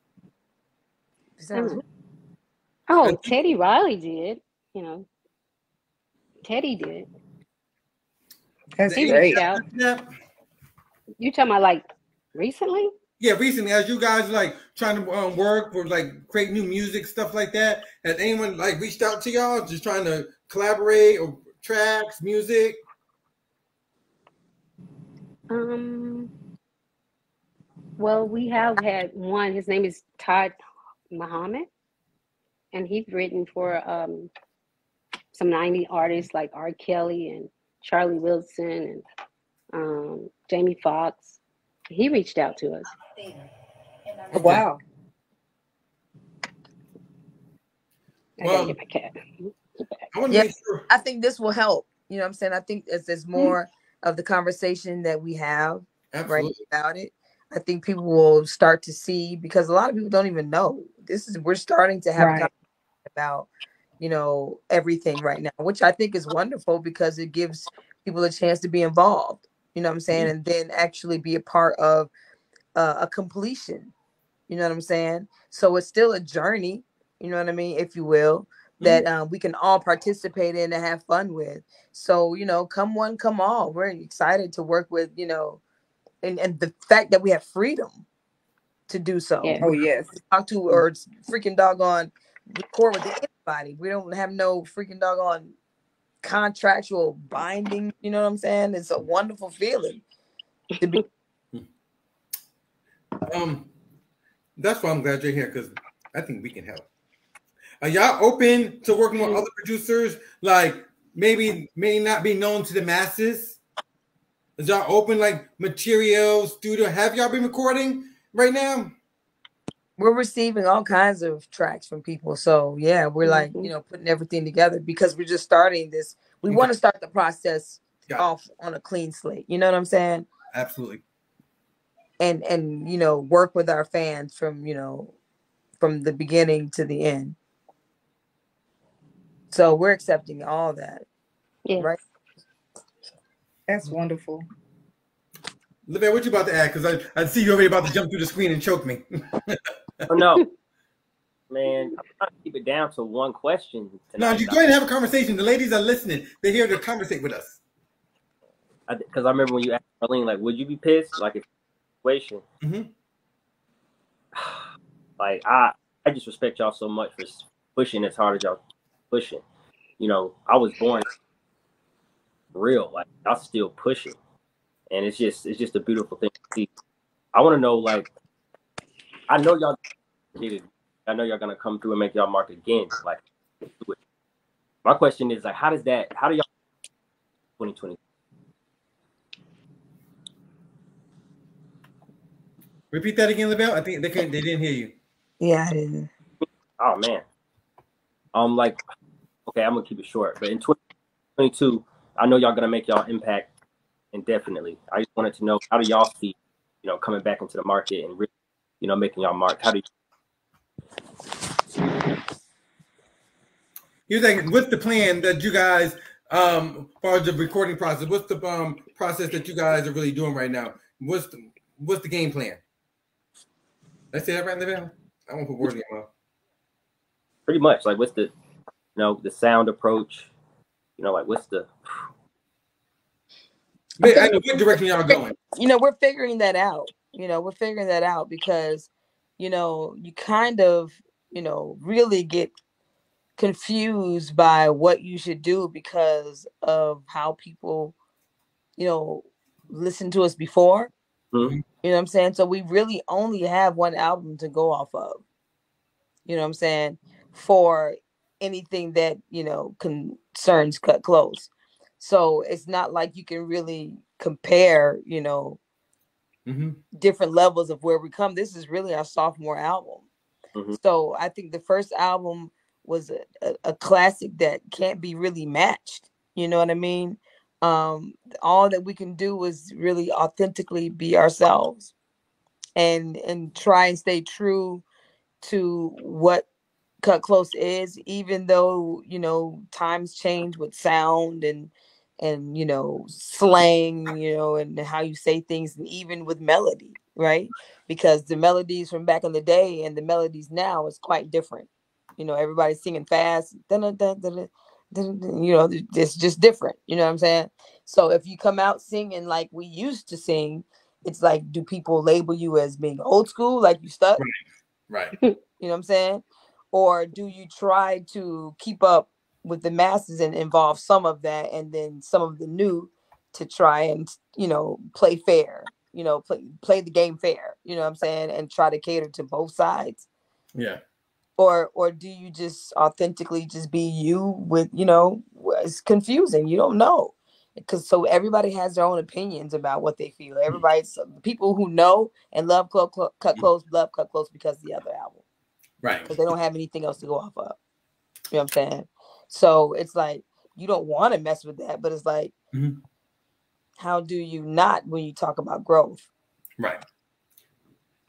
Oh, Teddy Riley did. You know, Teddy did. He reached out. You talking about like recently? Yeah, recently. As you guys like trying to work or like create new music, stuff like that, has anyone like reached out to y'all, just trying to collaborate or tracks, music? Well, we have had one. His name is Todd Muhammad, and he's written for some 90s artists like R. Kelly and Charlie Wilson and Jamie Foxx. He reached out to us. Wow. Well, yeah, I think this will help. You know what I'm saying? I think as there's more of the conversation that we have right about it, I think people will start to see, because a lot of people don't even know. We're starting to have a conversation about, you know, everything right now, which I think is wonderful because it gives people a chance to be involved, you know what I'm saying? And then actually be a part of a completion, you know what I'm saying? So it's still a journey, you know what I mean, if you will, that we can all participate in and have fun with. So, you know, come one, come all. We're excited to work with, you know, and the fact that we have freedom to do so. Yeah. Oh, yes. Talk to or freaking doggone record with anybody. We don't have no freaking doggone contractual binding. You know what I'm saying? It's a wonderful feeling to be. That's why I'm glad you're here, because I think we can help. Are y'all open to working with other producers, like may not be known to the masses? Is y'all open, like material, studio? Have y'all been recording right now? We're receiving all kinds of tracks from people. So yeah, we're like, you know, putting everything together because we're just starting this. We want to start the process off on a clean slate. You know what I'm saying? Absolutely. And you know, work with our fans from, you know, from the beginning to the end. So we're accepting all that. Yeah. Right. That's wonderful. Livia, what you about to add? Because I see you already about to jump through the screen and choke me. Oh, no. Man, I'm trying to keep it down to one question tonight. No, you go ahead and have a conversation. The ladies are listening. They're here to conversate with us. Because I remember when you asked Arlene, like, would you be pissed? Like, if situation. Like, I just respect y'all so much for pushing as hard as y'all pushing. You know, I was born real. Like, y'all still pushing. And it's just a beautiful thing to see. I want to know, like, I know y'all did it. I know y'all gonna come through and make y'all mark again. Like, do it. My question is, like, how do y'all 2020? Repeat that again, Livia. I think they didn't hear you. Yeah, I didn't. Oh man. Like, okay, I'm gonna keep it short. But in 2022, I know y'all gonna make y'all impact indefinitely. I just wanted to know, how do y'all see, you know, coming back into the market and really, you know, making y'all mark? How do He was like, what's the plan that you guys, as far as the recording process, what's the process that you guys are really doing right now? What's the game plan? Did I say that right, Livia? I won't put words in your mouth. Pretty much. Like, what's the, the sound approach? Like, what's the... I know what direction y'all going. We're figuring that out. We're figuring that out because, you kind of, really get confused by what you should do because of how people, listen to us before. Mm-hmm. You know what I'm saying? So we really only have one album to go off of. You know what I'm saying? For anything that, concerns Kut Klose. So it's not like you can really compare, different levels of where we come. This is really our sophomore album. Mm-hmm. So I think the first album was a classic that can't be really matched. You know what I mean? All that we can do is really authentically be ourselves and try and stay true to what Kut Klose is, even though, times change with sound and slang, and how you say things, and even with melody, right? Because the melodies from back in the day and the melodies now is quite different. Everybody's singing fast, it's just different. You know what I'm saying? So if you come out singing like we used to sing, it's like, do people label you as being old school, like you stuck? Right. You know what I'm saying? Or do you try to keep up with the masses and involve some of that and then some of the new to try and, play fair, play the game fair, you know what I'm saying? And try to cater to both sides. Yeah. Or do you just authentically just be you with, it's confusing. You don't know. Because so everybody has their own opinions about what they feel. Everybody's people who know and love Kut Klose love Kut Klose because of the other album. Right. Because they don't have anything else to go off of. You know what I'm saying? So it's like, you don't want to mess with that, but it's like, how do you not when you talk about growth? Right.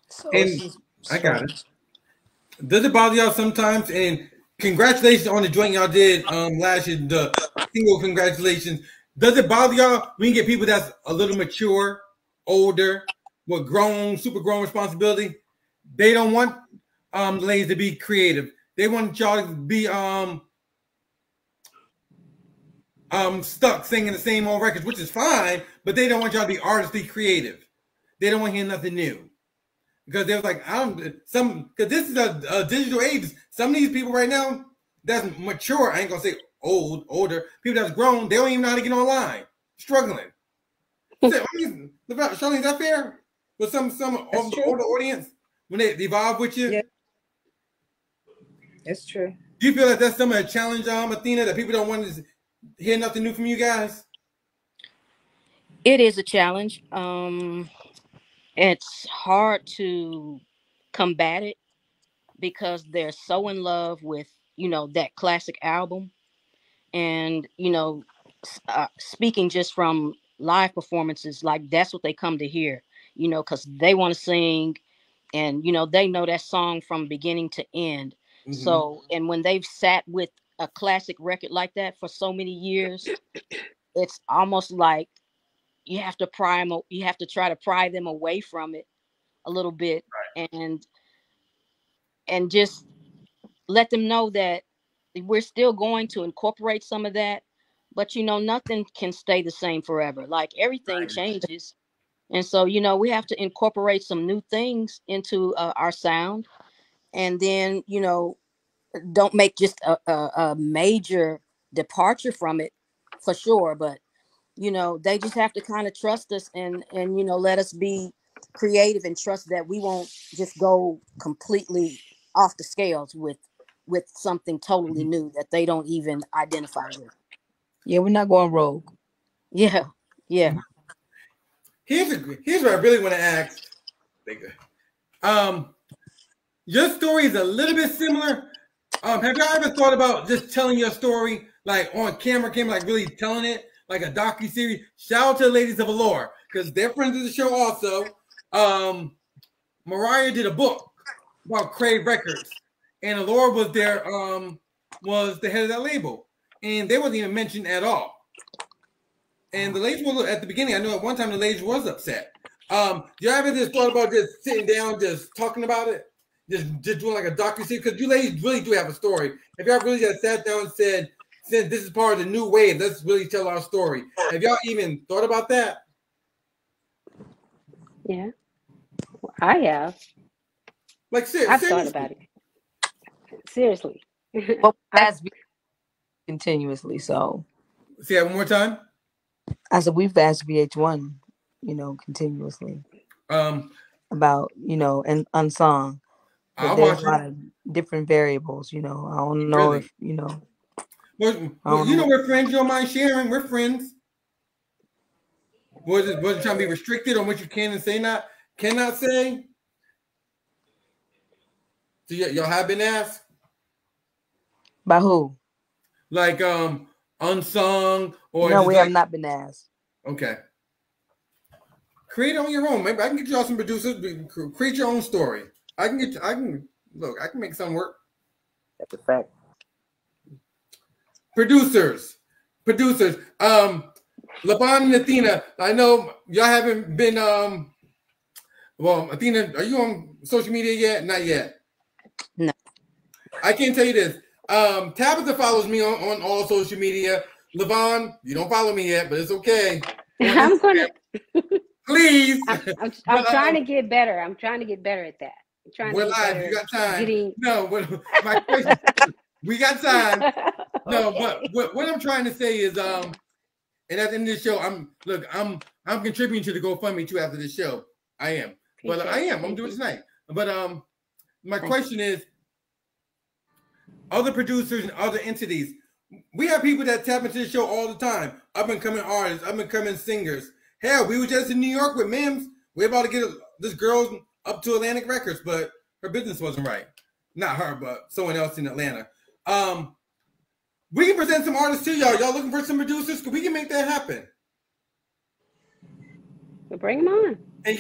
So and I got it. Does it bother y'all sometimes? And congratulations on the joint y'all did last year, the single congratulations. Does it bother y'all when you get people that's a little mature, older, with super grown responsibility? They don't want ladies to be creative. They want y'all to be stuck singing the same old records, which is fine, but they don't want y'all to be artistly creative. They don't want to hear nothing new. Because they're like, because this is a digital age. Some of these people right now that's mature, I ain't gonna say older, people that's grown, they don't even know how to get online, struggling. Charlene, is that fair? With some of the older audience when they evolve with you? Yeah. It's true. Do you feel like that's some of the challenge, Athena, that people don't want to hear nothing new from you guys? It is a challenge. It's hard to combat it because they're so in love with, that classic album. And, speaking just from live performances, like that's what they come to hear, because they want to sing and, they know that song from beginning to end. Mm-hmm. So, and when they've sat with a classic record like that for so many years, it's almost like you have to try to pry them away from it a little bit, right. and just let them know that we're still going to incorporate some of that, but nothing can stay the same forever. Like everything right. changes, and so we have to incorporate some new things into our sound, and then don't make just a major departure from it for sure, but they just have to kind of trust us and let us be creative and trust that we won't just go completely off the scales with something totally new that they don't even identify with. Yeah, we're not going rogue. Yeah. Here's what I really want to ask. Your story is a little bit similar. Have y'all ever thought about just telling your story like on camera, like really telling it? Like a docu-series. Shout out to the ladies of Allure, because they're friends of the show also. Mariah did a book about Crave Records, and Allure was was the head of that label, and they wasn't even mentioned at all. And the ladies were at the beginning. I know at one time the ladies was upset. Do you ever just thought about just sitting down, just talking about it, just doing like a docuseries? Because you ladies really do have a story. If y'all really just sat down and said, since this is part of the new wave, let's really tell our story. Have y'all even thought about that? Yeah, I have. Like I've seriously? thought about it. Seriously. Well, that's continuously. So, say that one more time. I said we've asked VH1, continuously. About and unsung. But I'll there's watch a lot of different variables. I don't know Really? if Well, we're friends. You don't mind sharing? We're friends. Was it trying to be restricted on what you can and cannot say? So y'all have been asked by who? Like unsung or no, we have not been asked. Okay. Create it on your own. Maybe I can get y'all some producers. Create your own story. I can make something work. That's a fact. Producers. LaVon and Athena, I know y'all haven't been well, Athena, are you on social media yet? Not yet. No. I can tell you this. Tabitha follows me on all social media. LaVon, you don't follow me yet, but it's okay. I'm gonna please. I'm trying to get better. I'm trying to get better at that. I'm trying we're to get live. better. You got time. Getting... No, my question. We got time. No, okay. But what I'm trying to say is, and at the end of the show, I'm contributing to the GoFundMe too after the show. I am. But I am. I'm doing it tonight. But my question is, other producers and other entities, we have people that tap into the show all the time. Up and coming artists, up and coming singers. Hell, we were just in New York with Mims. We're about to get this girl up to Atlantic Records, but her business wasn't right. Not her, but someone else in Atlanta. We can present some artists to y'all. Y'all looking for some producers? We can make that happen. We'll bring them on. And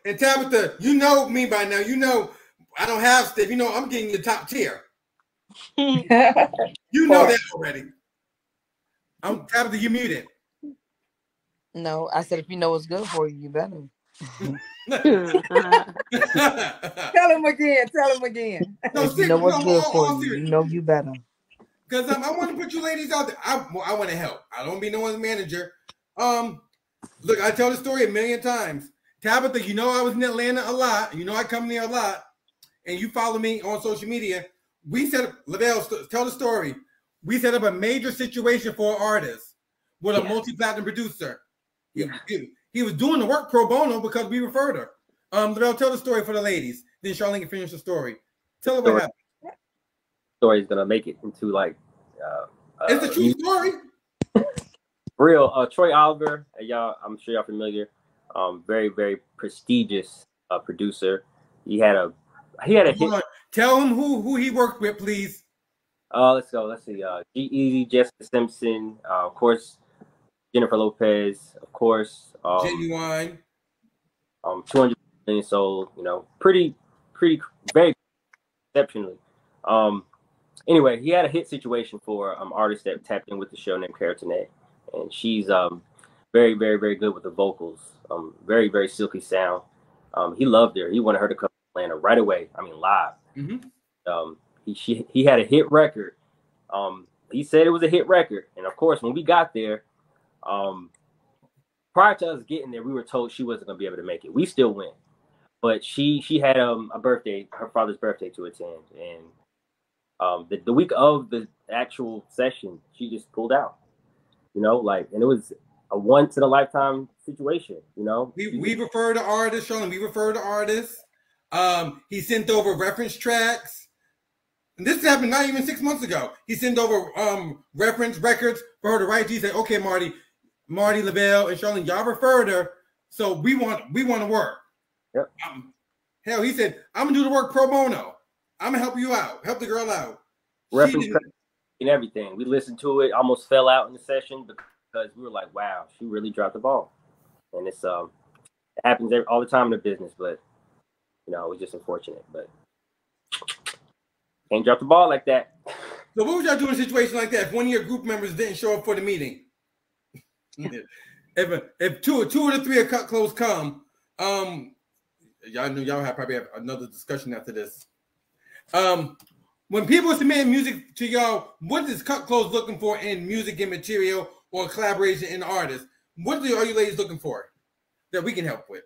and Tabitha, you know me by now. You know I don't have Steve. You know I'm getting the top tier. You know that already. Tabitha, you muted. No, I said if you know what's good for you, you better. Tell him again. No, if you know what's good for you, you know you better. Because I want to put you ladies out there. I want to help. I don't be no one's manager. Look, I tell the story a million times. Tabitha, you know I was in Atlanta a lot. You know I come there a lot. And you follow me on social media. We set up, Lavelle, tell the story. We set up a major situation for an artist with a multi-platinum producer. He was doing the work pro bono because we referred her. Lavelle, tell the story for the ladies. Then Charlene can finish the story. Tell her what happened. Story is gonna make it into like it's a true story. Real Troy Oliver, y'all, I'm sure y'all familiar. Very, very prestigious producer. He had a hit. Tell him who he worked with, please. Let's go. Let's see. G-Eazy, Jessica Simpson, of course, Jennifer Lopez, of course. Genuine. 200 million sold. Pretty, very exceptionally. Anyway, he had a hit situation for artist that tapped in with the show named Cara Tanae, and she's very, very, very good with the vocals. Very, very silky sound. He loved her. He wanted her to come to Atlanta right away. I mean, live. Mm-hmm. He had a hit record. He said it was a hit record, and of course, when we got there, prior to us getting there, we were told she wasn't gonna be able to make it. We still went, but she had a birthday, her father's birthday to attend, and the week of the actual session, she just pulled out. And it was a once in a lifetime situation. We refer to artists, Sean. We refer to artists. He sent over reference tracks. And this happened not even 6 months ago. He sent over reference records for her to write. He said, "Okay, Marty, Lavelle, and Charlene, y'all referred her, so we want to work." Yep. Hell, he said, "I'm gonna do the work pro bono. I'm gonna help you out, help the girl out." Reference and everything. We listened to it, almost fell out in the session because we were like, "Wow, she really dropped the ball." And it happens all the time in the business, but it was just unfortunate. But can't drop the ball like that. So what would y'all do in a situation like that if one of your group members didn't show up for the meeting? if two of the three of Kut Klose come, y'all probably have another discussion after this. When people submit music to y'all, what is Kut Klose looking for in music and material or collaboration in artists? What are you ladies looking for that we can help with?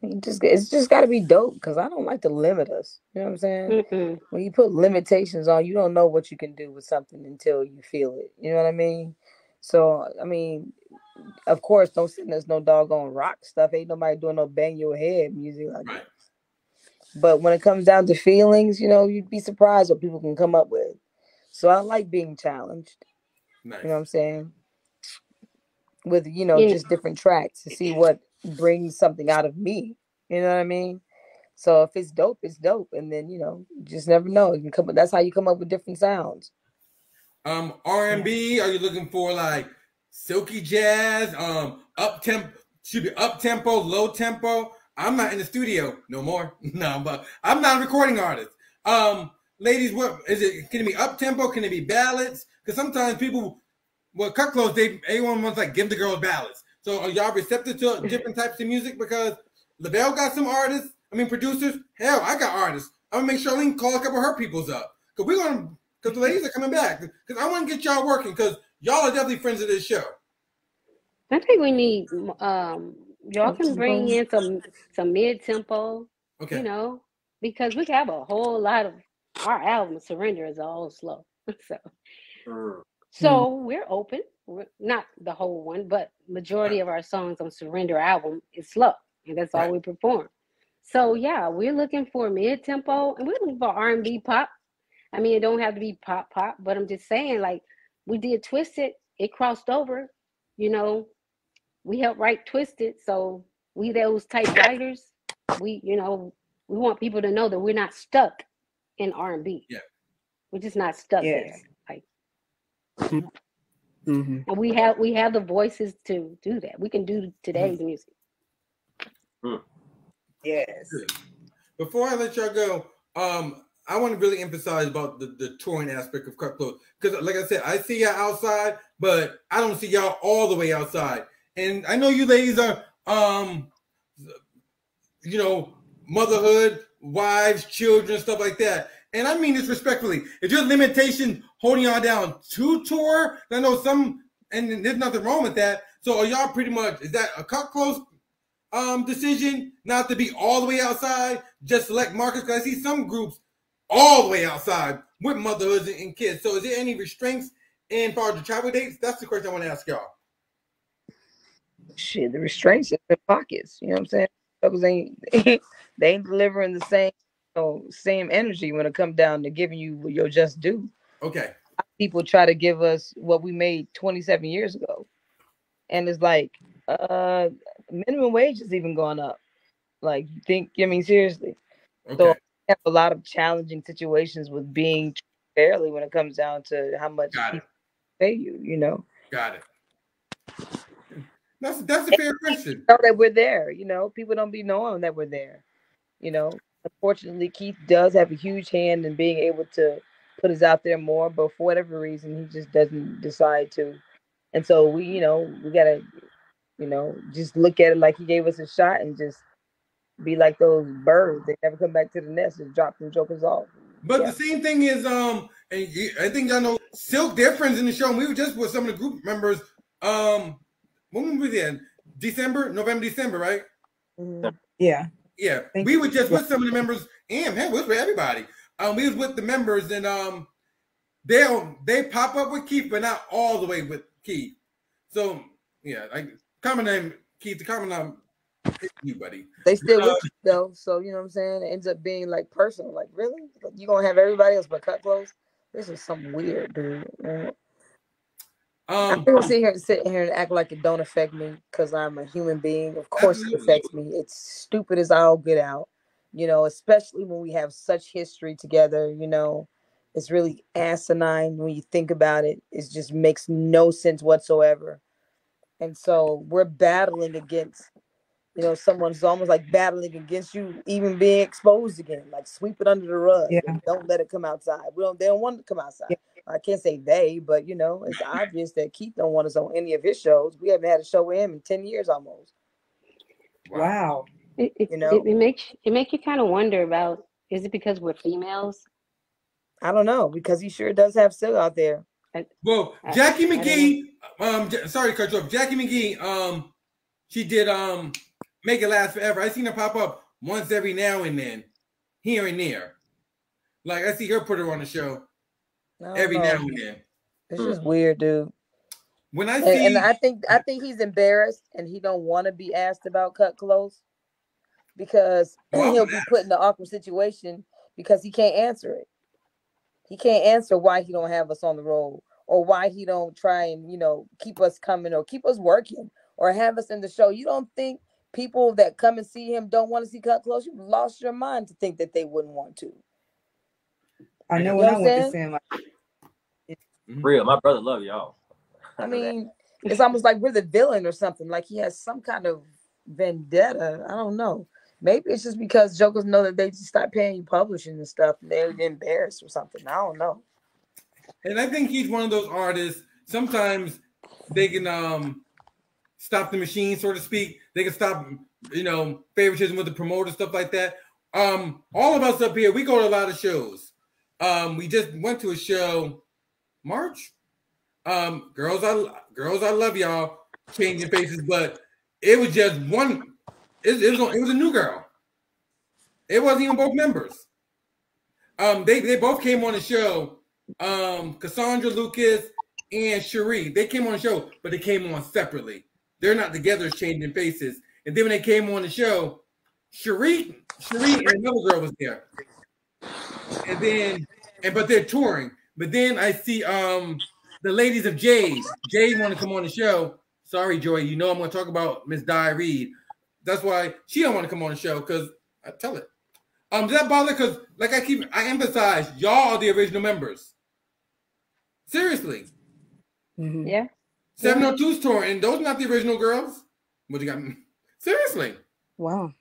It's just got to be dope, because I don't like to limit us. You know what I'm saying? When you put limitations on, you don't know what you can do with something until you feel it. You know what I mean? So, I mean, of course, don't send us no doggone rock stuff. Ain't nobody doing no bang your head music like that. But when it comes down to feelings, you know, you'd be surprised what people can come up with. So I like being challenged. Nice. You know what I'm saying? With, you know, just different tracks to see what brings something out of me. You know what I mean? So if it's dope, it's dope. And then, you know, you just never know. You can come. That's how you come up with different sounds. R&B, are you looking for like silky jazz, up tempo, low tempo? I'm not in the studio no more. No, but I'm not a recording artist. Ladies, what is it? Can it be up tempo? Can it be ballads? Because sometimes people, well, Kut Klose, everyone wants like give the girls ballads. So are y'all receptive to different types of music? Because LaBelle got some artists. I mean, producers. Hell, I got artists. I'm gonna make sure Charlene call a couple of her peoples up because the ladies are coming back. Because I want to get y'all working because y'all are definitely friends of this show. I think we need y'all can bring in some mid tempo. Okay. You know, because we have a whole lot of our album. Surrender is all slow. So we're open. We're not the whole one, but majority of our songs on Surrender album is slow, and that's all we perform. So yeah, we're looking for mid tempo, and we're looking for R&B pop. I mean, it don't have to be pop, but I'm just saying, like we did Twisted, it crossed over. You know, we helped write Twisted, so we those type writers. We, you know, we want people to know that we're not stuck in R&B. Yeah, we're just not stuck there. Like. And we have the voices to do that. We can do today's music. Yes. Before I let y'all go, I want to really emphasize about the touring aspect of Kut Klose because, like I said, I see y'all outside, but I don't see y'all all the way outside. And I know you ladies are, you know, motherhood, wives, children, stuff like that. And I mean this respectfully. If your limitation holding y'all down to tour, I know some, and there's nothing wrong with that. So are y'all pretty much, is that a Kut Klose decision not to be all the way outside, just select markets? Because I see some groups all the way outside with motherhoods and kids. So is there any restraints in far as the travel dates? That's the question I want to ask y'all. Shit, the restraints in their pockets. You know what I'm saying? Because they ain't delivering the same, you know, same energy when it comes down to giving you your just due. Okay. People try to give us what we made 27 years ago. And it's like, minimum wage is even going up. Like, you think, I mean, seriously. Okay. So I have a lot of challenging situations with being fairly when it comes down to how much people pay you, you know. Got it. That's a fair question. Know that we're there, you know. People don't be knowing that we're there, you know. Unfortunately, Keith does have a huge hand in being able to put us out there more, but for whatever reason, he just doesn't decide to. And so we, you know, we gotta, you know, just look at it like he gave us a shot and just be like those birds. They never come back to the nest and drop them jokers off. But the same thing is, and I think y'all know Silk, their friends in the show. And we were just with some of the group members. When were we in? November, December, right? Yeah. Yeah. We were just with some of the members, and man, we was with everybody. We was with the members, and they pop up with Keith, but not all the way with Keith. So yeah, like common name Keith, the common name is you, buddy. They still with you though, so you know what I'm saying? It ends up being like personal. Like, really? You gonna have everybody else but Kut Klose? This is something weird, dude. I'm gonna sit here and act like it don't affect me because I'm a human being. Of course it affects me. It's stupid as I'll get out, you know, especially when we have such history together, you know. It's really asinine when you think about it. It just makes no sense whatsoever. And so we're battling against, you know, someone's almost like battling against you even being exposed again. Like, sweep it under the rug and don't let it come outside. They don't want it to come outside. I can't say they, but you know, it's obvious that Keith don't want us on any of his shows. We haven't had a show with him in 10 years almost. Wow. It makes you kind of wonder about, is it because we're females? I don't know, because he sure does have Sil out there. Well, Jackie McGee, sorry to cut you off. Jackie McGee, she did Make It Last Forever. I seen her pop up once every now and then, here and there. Like I see her put her on the show every now and then. It's just weird, dude. When I see, and I think he's embarrassed and he don't want to be asked about Kut Klose because he'll be put in an awkward situation because he can't answer it. He can't answer why he don't have us on the road or why he don't try and, keep us coming or keep us working or have us in the show. You don't think people that come and see him don't want to see Kut Klose? You've lost your mind to think that they wouldn't want to. I know when I went to see him. Real, my brother love y'all. I mean, it's almost like we're the villain or something. Like he has some kind of vendetta. I don't know. Maybe it's just because jokers know that they just start paying you publishing and stuff and they're embarrassed or something. I don't know. And I think he's one of those artists. Sometimes they can stop the machine, so to speak. They can stop, favoritism with the promoter, stuff like that. All of us up here, we go to a lot of shows. We just went to a show, March. Girls, I love y'all. Changing faces, but it was just one. It was a new girl. It wasn't even both members. They both came on the show. Cassandra Lucas and Cherie. They came on the show, but they came on separately. They're not together, changing faces. And then when they came on the show, Cherie and another girl was there. But they're touring. But then I see the ladies of Jade. Jade want to come on the show. Sorry, Joy. I'm going to talk about Miss Di Reed. That's why she don't want to come on the show because I tell it. Does that bother? Because I emphasize, y'all are the original members. Seriously. Mm-hmm. Yeah. 702's touring, and those are not the original girls. What you got? Seriously. Wow.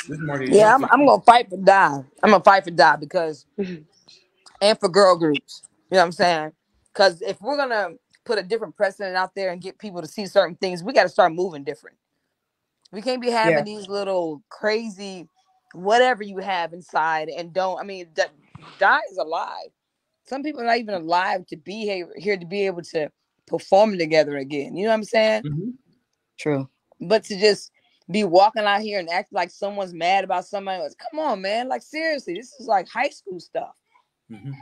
Yeah, I'm gonna fight for Di. I'm gonna fight for Di because, and for girl groups. You know what I'm saying? Because if we're gonna put a different precedent out there and get people to see certain things, we got to start moving different. We can't be having these little crazy whatever you have inside and don't. I mean, Di is alive. Some people are not even alive to be here to be able to perform together again. You know what I'm saying? Mm-hmm. True. But to just be walking out here and act like someone's mad about somebody else. Come on, man. Like, seriously, this is like high school stuff. Mm-hmm.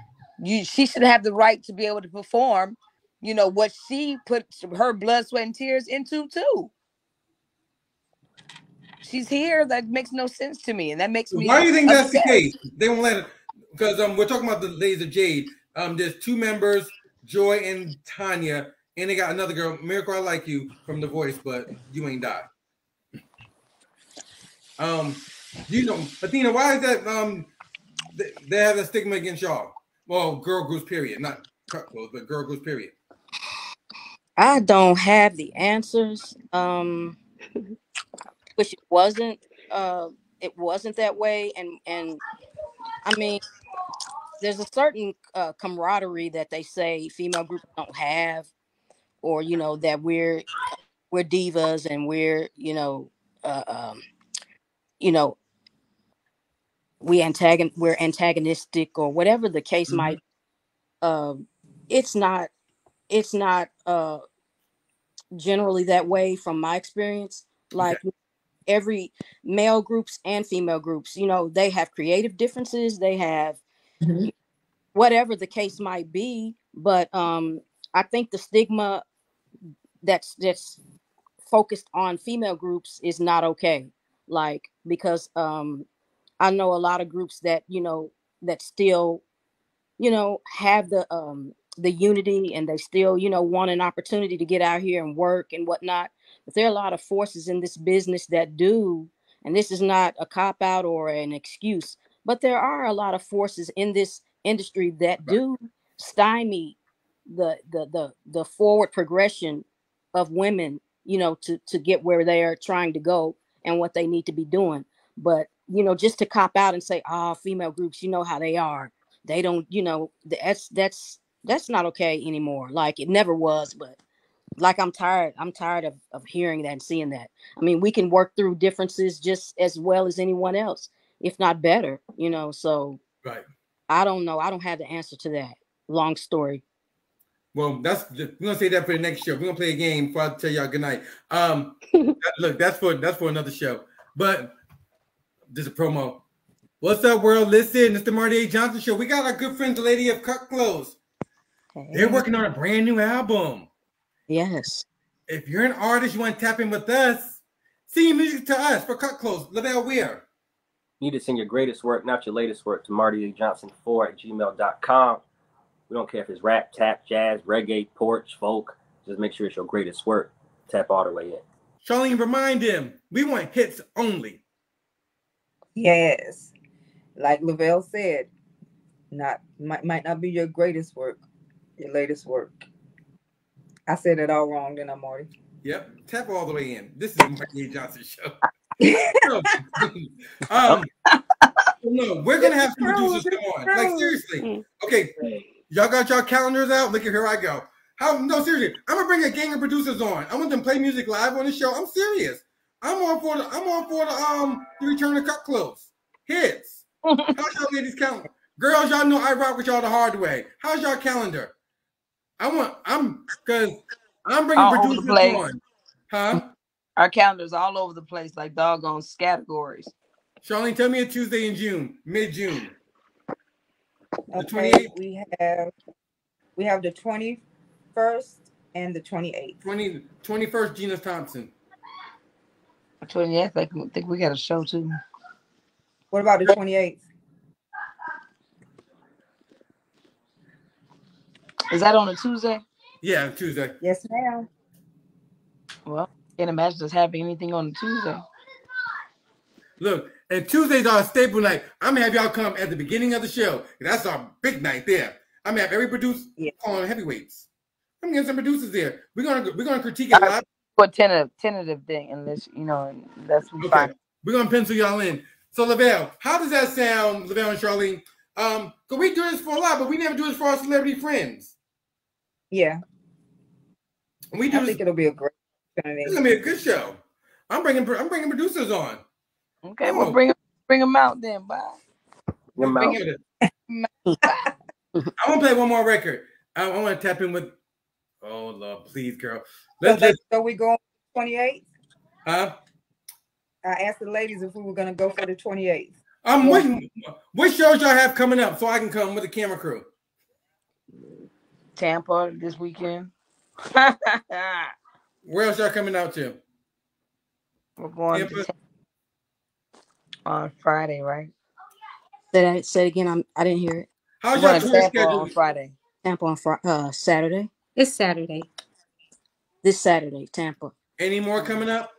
She should have the right to be able to perform, what she put her blood, sweat, and tears into too. She's here. That makes no sense to me. And that makes me Why do you think upset. That's the case? They won't let it because we're talking about the ladies of Jade. There's two members, Joy and Tanya, and they got another girl, Miracle I Like You from The Voice, but you ain't died. Athena, why is that they have a stigma against y'all? Well, girl groups, period. Not Kut Klose, but girl groups, period. I don't have the answers. Wish it wasn't that way. And I mean, there's a certain camaraderie that they say female groups don't have, or that we're divas and we're we're antagonistic or whatever the case might. It's not generally that way from my experience. Like every male groups and female groups, they have creative differences. They have whatever the case might be. But I think the stigma that's focused on female groups is not okay. Like, because I know a lot of groups that, that still, have the unity and they still, want an opportunity to get out here and work and whatnot. But there are a lot of forces in this business that do, and this is not a cop out or an excuse, but there are a lot of forces in this industry that do stymie the forward progression of women, to get where they are trying to go and what they need to be doing. But, just to cop out and say, female groups, how they are. They don't, that's not okay anymore. Like, it never was, but like I'm tired of hearing that and seeing that. I mean, we can work through differences just as well as anyone else, if not better, you know. So right. I don't know. I don't have the answer to that. Long story. Well, we're gonna say that for the next show. We're gonna play a game before I tell y'all good night. Look, that's for another show. But just a promo. What's up, world? Listen, it's the Marty A. Johnson Show. We got our good friend, the lady of Kut Klose. Hey. They're working on a brand new album. Yes. If you're an artist, you want to tap in with us, send your music to us for Kut Klose. Lavelle, where? You need to send your greatest work, not your latest work, to martyajohnson4@gmail.com. We don't care if it's rap, tap, jazz, reggae, porch, folk. Just make sure it's your greatest work. Tap all the way in. Charlene, remind him, we want hits only. Yes. Like Lavelle said, might not be your greatest work, your latest work. I said it all wrong, didn't I, Marty? Yep. Tap all the way in. This is the Marty A. Johnson Show. No, we're gonna have some producers come on. Like seriously. Okay, y'all got y'all calendars out. Look at here I go. No, seriously, I'm gonna bring a gang of producers on. I want them to play music live on the show. I'm serious. I'm on for the return of Kut Klose hits. How's y'all ladies calendar? Girls, y'all know I rock with y'all the hard way. How's y'all calendar? I'm bringing all producers on. Huh? Our calendar's all over the place, like doggone categories. Charlene, tell me a Tuesday in June, mid-June. The Okay, 28th? we have the 21st and the 28th. 21st, Gina Thompson. 28th, I think we got a show too. What about the 28th? Is that on a Tuesday? Yeah, Tuesday. Yes, ma'am. Well, can't imagine us having anything on a Tuesday. Look, and Tuesdays are a staple night. I'm gonna have y'all come at the beginning of the show. That's our big night there. I'm gonna have every producer on heavyweights. I'm gonna get some producers there. We're gonna critique it live. For tentative thing, unless that's okay. Fine. We're gonna pencil y'all in. So Lavelle, how does that sound, Lavelle and Charlene? Cause we do this for a lot, but we never do this for our celebrity friends. Yeah. I think it'll be a great show. It's gonna be a good show. I'm bringing producers on. Okay, we'll bring them out then. Bye. I want to play one more record. I want to tap in with. Oh Lord, please, girl. So we go on 28th. Huh? I asked the ladies if we were gonna go for the 28th. What shows y'all have coming up so I can come with the camera crew? Tampa this weekend. Where else y'all coming out to? We're going to on Friday, right? Say it again. I didn't hear it. How's your tour schedule on Friday? Tampa on Saturday. It's Saturday. This Saturday, Tampa. Any more coming up?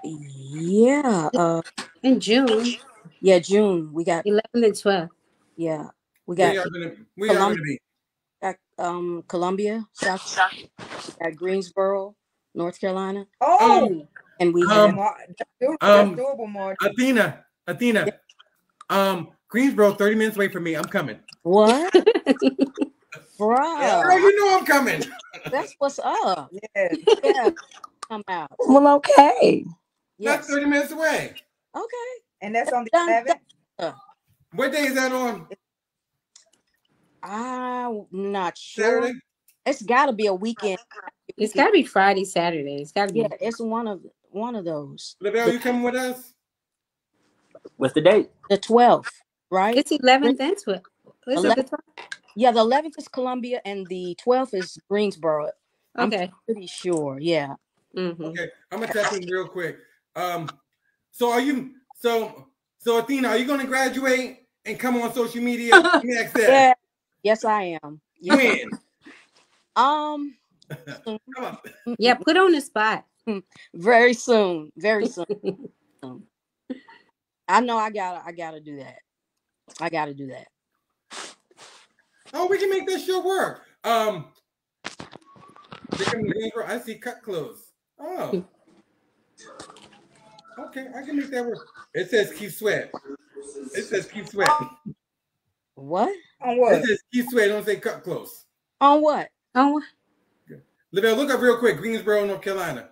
Yeah. In June. Yeah, June. We got 11th and 12th. Yeah. We got where y'all gonna be? Columbia, South. We got Greensboro, North Carolina. Oh, and we that's doable, Mark. Athena. Greensboro, 30 minutes away from me. I'm coming. What? Bro. Girl, you know I'm coming. That's what's up. Yes. Yeah. Come out. Well, okay. That's 30 minutes away. Okay. And that's on the 11th. What day is that on? I'm not sure. Saturday? It's got to be a weekend. It's got to be Friday, Saturday. It's got to be. Yeah, it's one of those. Lavelle, you coming with us? What's the date? The 12th, right? It's 11th and 12th. Yeah, the 11th is Columbia and the 12th is Greensboro. Okay. I'm pretty sure. Yeah. Mm-hmm. Okay, I'm gonna tap in real quick. So Athena, are you gonna graduate and come on social media? Let me ask that. Yeah. Yes, I am. When? Yeah, put on the spot. Very soon. Very soon. I know I gotta do that. I gotta do that. Oh, we can make this show work. I see Kut Klose. Oh. Okay, I can make that work. It says Keith Sweat. What? On what? It says Keith Sweat. Don't say Kut Klose. On what? On what? Lavelle, look up real quick. Greensboro, North Carolina.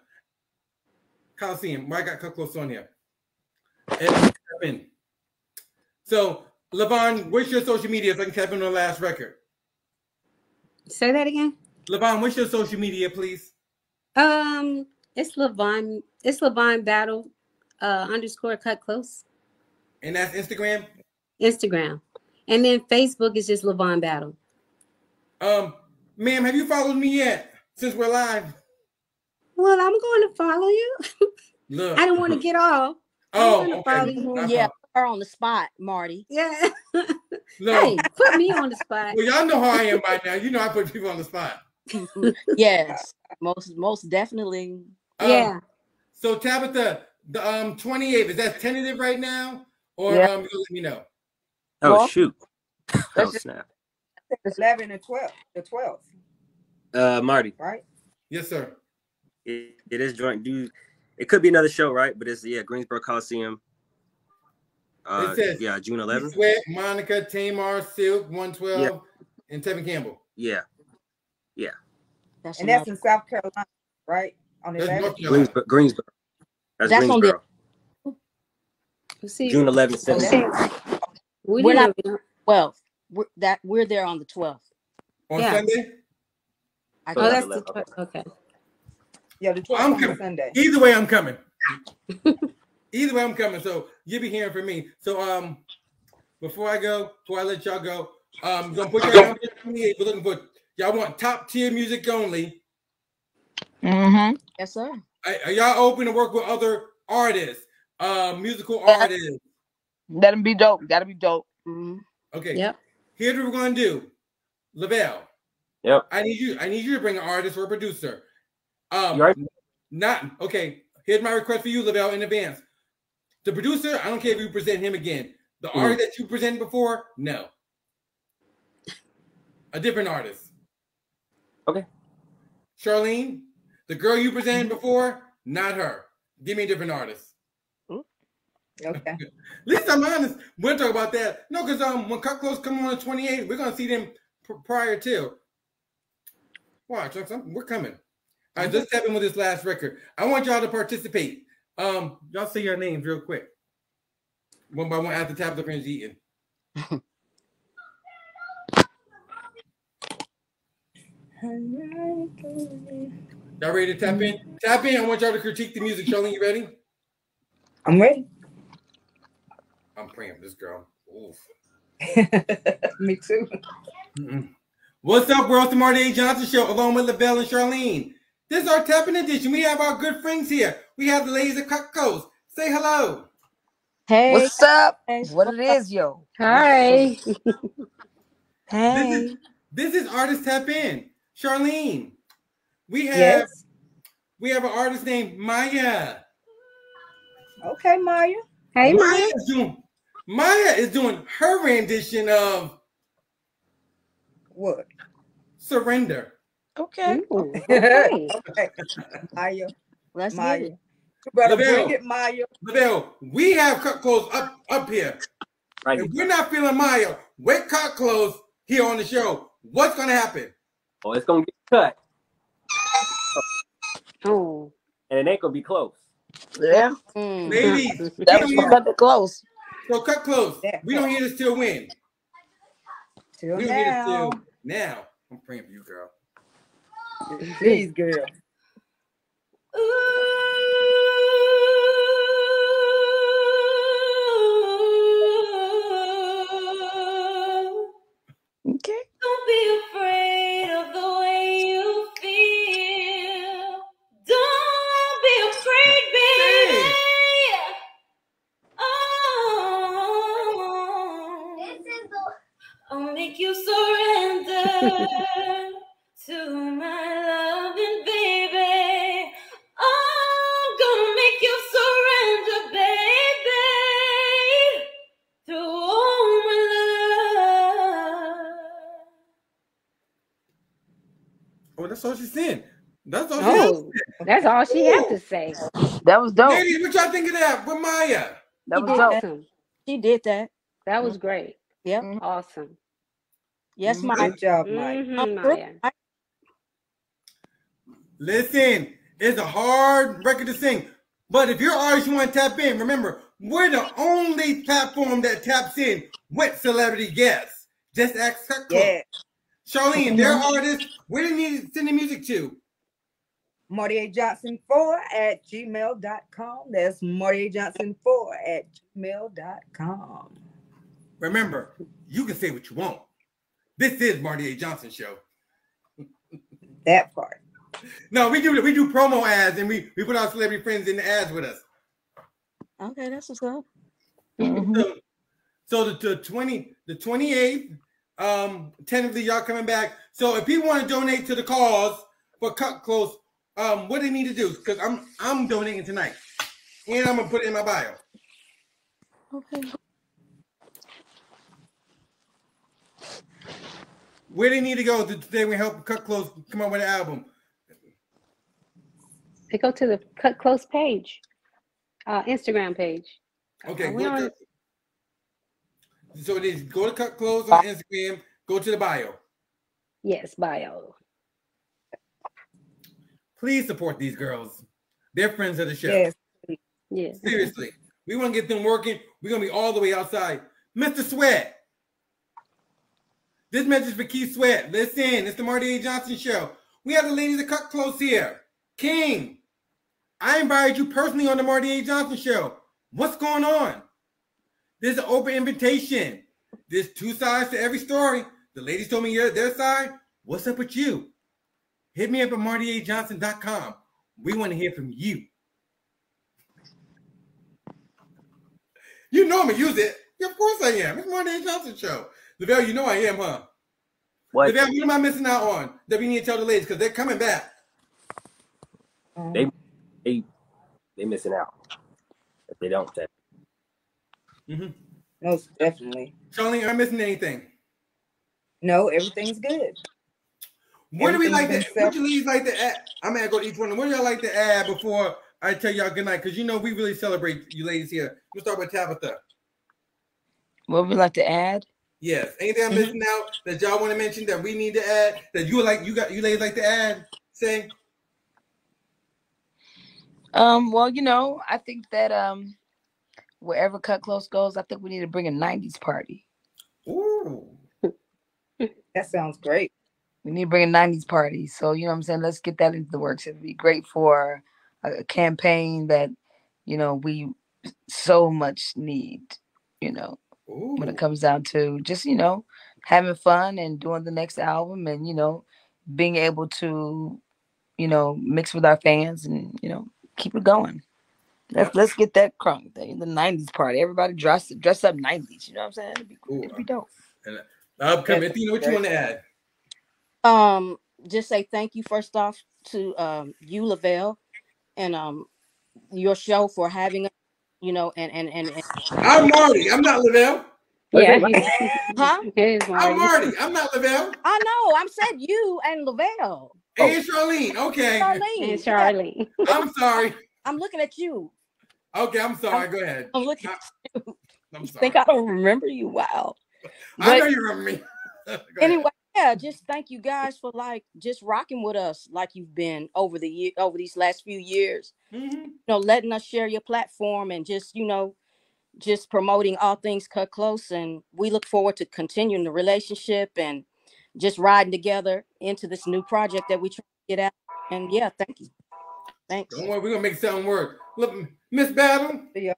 Coliseum. Why I got Kut Klose on here? So, Levon, what's your social media so I can tap in on the last record? Say that again. Levon, what's your social media, please? It's Levon Battle _ Kut Klose. And that's Instagram? Instagram. And then Facebook is just Levon Battle. Ma'am, have you followed me yet? Since we're live. Well, I'm going to follow you. Look. I don't want to get off. Oh, okay. Yeah, her on the spot, Marty. Yeah. Look. Hey, put me on the spot. Well, y'all know how I am by now. You know I put people on the spot. Yes, most definitely. Yeah. So Tabitha, the 28th, is that tentative right now? Or Yeah. you let me know? Oh, Well, shoot. Oh, snap. 11 and 12. The 12th, Marty. right? Yes, sir. It is joint. It could be another show, right? But it's Greensboro Coliseum. It says June 11th. Sweat, Monica, Tamar, Silk, 112, and Tevin Campbell. Yeah. And that's in South Carolina, right? On the 11th. Greensboro. That's Greensboro. June 11th. We're not 12th. We're there on the 12th. On Sunday? That's the 12th. Okay. Yeah, the 12th I'm on coming. Sunday. Either way, I'm coming. Either way, I'm coming. So you'll be hearing from me. So before I let y'all go, I'm gonna put y'all down for 28. We're looking for y'all want top tier music only. Mm-hmm. Yes, sir. Are y'all open to work with other artists, musical artists? Let them be dope. Gotta be dope. Mm-hmm. Okay. Yep. Here's what we're gonna do. Lavelle. Yep. I need you to bring an artist or a producer. Right. Okay. Here's my request for you, Lavelle, in advance. The producer, I don't care if you present him again. The artist that you presented before, no. A different artist. Okay. Charlene, the girl you presented before, not her. Give me a different artist. Okay. At least I'm honest. We'll talk about that. No, because when Kut Klose come on the 28th, we're gonna see them prior to. Watch, we're coming. All right, let's tap in with this last record. I want y'all to participate. Y'all say your names real quick. One by one after Tabitha finishes eating. Y'all ready to tap in? Tap in. I want y'all to critique the music. Charlene, you ready? I'm ready. I'm praying for this girl. Oof. Me too. What's up, world? The Marty A. Johnson Show, along with Lavelle and Charlene. This is our tapping edition. We have our good friends here. We have the ladies of Kut Klose. Say hello. Hey. What's up? What it is, yo? Hi. Hey. This is Artist Tap In. Charlene, we have an artist named Maya. Okay, Maya. Hey, Maya. Maya is doing her rendition of what? Surrender. Okay. Okay. Maya. Let's Maya. get it. You better Lavelle, bring it, Maya. Lavelle, we have Kut Klose up here. Right. If we're not feeling Maya with Kut Klose here on the show, what's going to happen? Oh, it's going to get cut. Oh. And it ain't going to be close. Yeah. Ladies, that was Kut Klose. So Kut Klose, we don't hear this till when? Till we don't hear this till now. I'm praying for you, girl. Please, girl. Okay. Don't be afraid of the way you feel. Don't be afraid, baby. Oh, I'll make you surrender to my loving baby. I'm gonna make you surrender, baby, to all my love. Oh, that's all she's saying. That's all That's all she had to say. That was dope. Ladies, what y'all think of that with Maya? That was Awesome. dope. She did that. That was great. Yep. Awesome. Yes, Maya. Good job, Maya. Maya. Listen, it's a hard record to sing. But if you're an artist, you want to tap in, remember, we're the only platform that taps in with celebrity guests. Just ask Kut Klose. Yeah. Charlene, they're artists. Where do you need to send the music to? MartyAJohnson4@gmail.com. That's MartyAJohnson4@gmail.com. Remember, you can say what you want. This is Marty A. Johnson Show. That part. No, we do promo ads, and we put our celebrity friends in the ads with us. Okay, that's what's up. So the 28th, tentatively y'all coming back. So if people want to donate to the cause for Kut Klose, what do they need to do? Because I'm donating tonight, and I'm gonna put it in my bio. Okay. Where they need to go to today we help Kut Klose come up with an album? They go to the Kut Klose page, Instagram page. Okay. So it is go to Kut Klose on Instagram. Go to the bio. Yes, bio. Please support these girls. They're friends of the show. Yes. Yes. Seriously, we want to get them working. We're gonna be all the way outside, Mr. Sweat. This message for Keith Sweat. Listen, it's the Marty A. Johnson Show. We have the ladies of Kut Klose here. King, I invited you personally on the Marty A. Johnson Show. What's going on? There's an open invitation. There's two sides to every story. The ladies told me their side. What's up with you? Hit me up at MartyAJohnson.com. We want to hear from you. You know I'm going to use it. Yeah, of course I am. It's Marty A. Johnson Show. Lavelle, you know I am, huh? What? Lavelle, what am I missing out on that we need to tell the ladies? Because they're coming back. They missing out if they don't say. Most definitely. Charlene, am I missing anything? No, everything's good. What do we like to? What do you ladies like to add? I'm gonna go to each one. What do y'all like to add before I tell y'all good night? Because you know we really celebrate you ladies here. We'll start with Tabitha. What would we like to add? Yes. Anything I'm missing out that y'all want to mention that we need to add that you ladies like to add? Say. Well, I think that wherever Kut Klose goes, I think we need to bring a 90s party. Ooh. That sounds great. We need to bring a 90s party. So, you know what I'm saying? Let's get that into the works. It'd be great for a campaign that, we so much need, when it comes down to just, having fun and doing the next album and, being able to, mix with our fans and, keep it going. Let's get that crunk. The 90s party. Everybody dress up 90s. You know what I'm saying? It'd be dope. And upcoming, Athena, what you want to add? Just say thank you first off to you, Lavelle, and your show for having us. And I'm Marty. I'm not Lavelle. Yeah. Huh? I'm Marty. I'm not Lavelle. I know. I said you and Lavelle. Hey, it's Charlene. Okay. And Charlene. I'm sorry. I'm looking at you. Okay, I'm sorry. Go ahead. I'm looking at you. I'm sorry. Think I don't remember you? Wow. I know you remember me. Anyway, yeah, just thank you guys for just rocking with us like you've been over these last few years. Letting us share your platform and just just promoting all things Kut Klose, and we look forward to continuing the relationship and just riding together into this new project that we try to get out. And yeah, thank you. Thanks. Don't worry, we're gonna make something work. Look, Miss Battle. Yeah.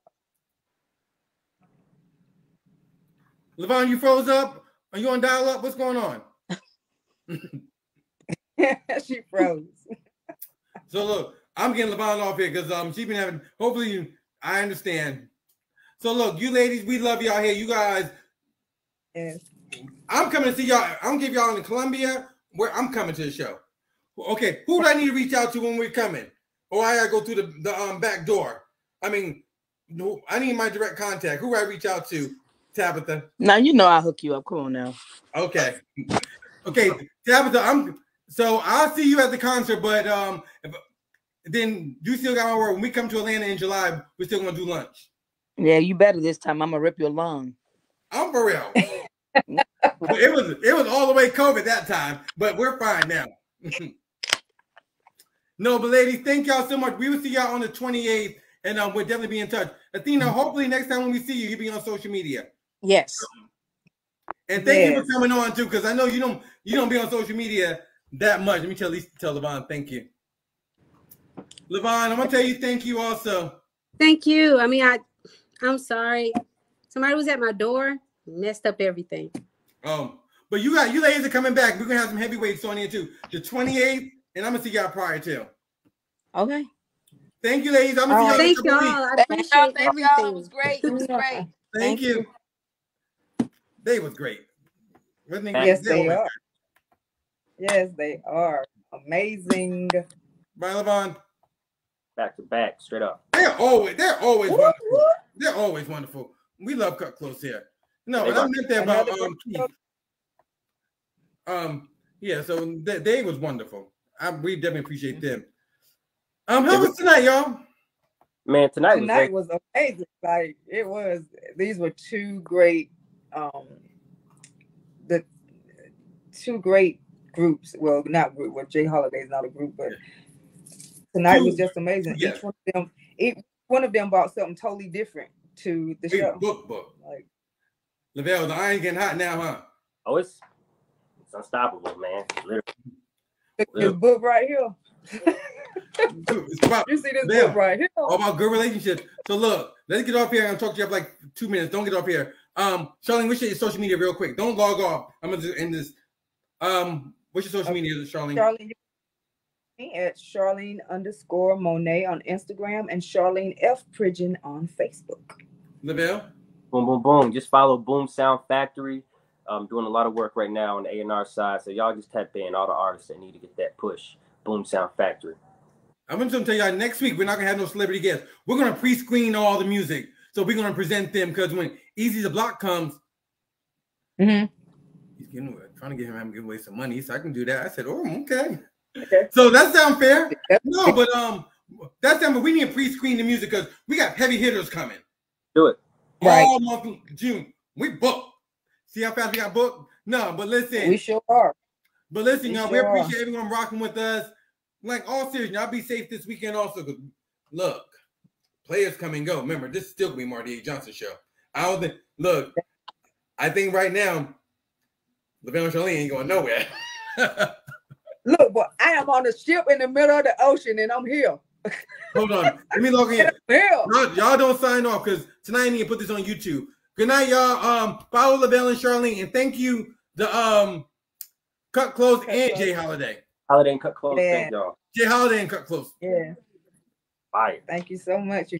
Levon, you froze up? Are you on dial up? What's going on? She froze. So look, I'm getting Levon off here because she's been having. Hopefully, I understand. So look, you ladies, we love y'all here. You guys. Yes. I'm coming to see y'all. I'm gonna give y'all in Columbia where I'm coming to the show. Okay, who do I need to reach out to when we're coming? Or I gotta go through the back door. I mean, no, I need my direct contact. Who do I reach out to? Tabitha. Now I'll hook you up. Come on now. Okay. Okay, Tabitha, so I'll see you at the concert, but then you still got my word. When we come to Atlanta in July, we're still gonna do lunch. Yeah, you better this time. I'm gonna rip your lung. I'm for real. it was all the way COVID that time, but we're fine now. No, but ladies, thank y'all so much. We will see y'all on the 28th, and we'll definitely be in touch. Athena, hopefully next time when we see you, you'll be on social media. Yes. And thank you for coming on too, because I know you don't be on social media that much. Let me tell Levon, thank you. Levon, I'm gonna tell you thank you also. Thank you. I mean, I'm sorry. Somebody was at my door, messed up everything. But you ladies are coming back. We're gonna have some heavyweights on here too. The 28th, and I'm gonna see y'all prior too. Okay. Thank you, ladies. I'm gonna see y'all. Thank y'all. I appreciate everything. It was great. It was great. Thank you. They was great. Yes, they are. Yes, they are. Amazing. Brian Levon. Back to back, straight up. They're always wonderful. They're always wonderful. We love Kut Klose here. No, and I meant that about Keith. Yeah, so they was wonderful. We definitely appreciate them. How was tonight, y'all? Man, tonight was amazing. Like it was. These were two great the two great groups. Well, not group. Well, Jay Holiday is not a group, but tonight was just amazing. Yes. Each one of them brought something totally different to the show. Book. Like Lavelle, the iron getting hot now, huh? Oh, it's unstoppable, man. Literally. This book right here. It's about, you see this book right here? All about good relationships. So look, let's get off here. I'm gonna talk to you for like 2 minutes. Don't get off here. Charlene, what's your social media real quick? Don't log off. I'm gonna just end this. What's your social media, Charlene? Charlene at Charlene_Monet on Instagram and Charlene F. Pridgeon on Facebook. Lavelle? Boom. Just follow Boom Sound Factory. I'm doing a lot of work right now on the A&R side, so y'all just tap in all the artists that need to get that push. Boom Sound Factory. I'm going to tell y'all next week we're not going to have no celebrity guests. We're going to pre-screen all the music, so we're going to present them because when Easy the Block comes, he's trying to get him to give away some money, so I can do that. I said, oh, okay. So that sounds fair. No, but that's but we need to pre-screen the music because we got heavy hitters coming. Do it. All month of June. We booked. See how fast we got booked? No, but listen. We sure are. But listen, y'all, we appreciate everyone rocking with us. Like, all serious, y'all be safe this weekend also. Because, look, players come and go. Remember, this is still going to be Marty A. Johnson show. I think right now, Lavelle and Charlene ain't going nowhere. Look, but I am on a ship in the middle of the ocean, and I'm here. Hold on. Let me log in. Y'all don't sign off because tonight I need to put this on YouTube. Good night, y'all. Follow Lavelle and Charlene, and thank you to Kut Klose and Jay Holiday. Holiday and Kut Klose, thank y'all. Jay Holiday and Kut Klose. Yeah. Bye. Thank you so much.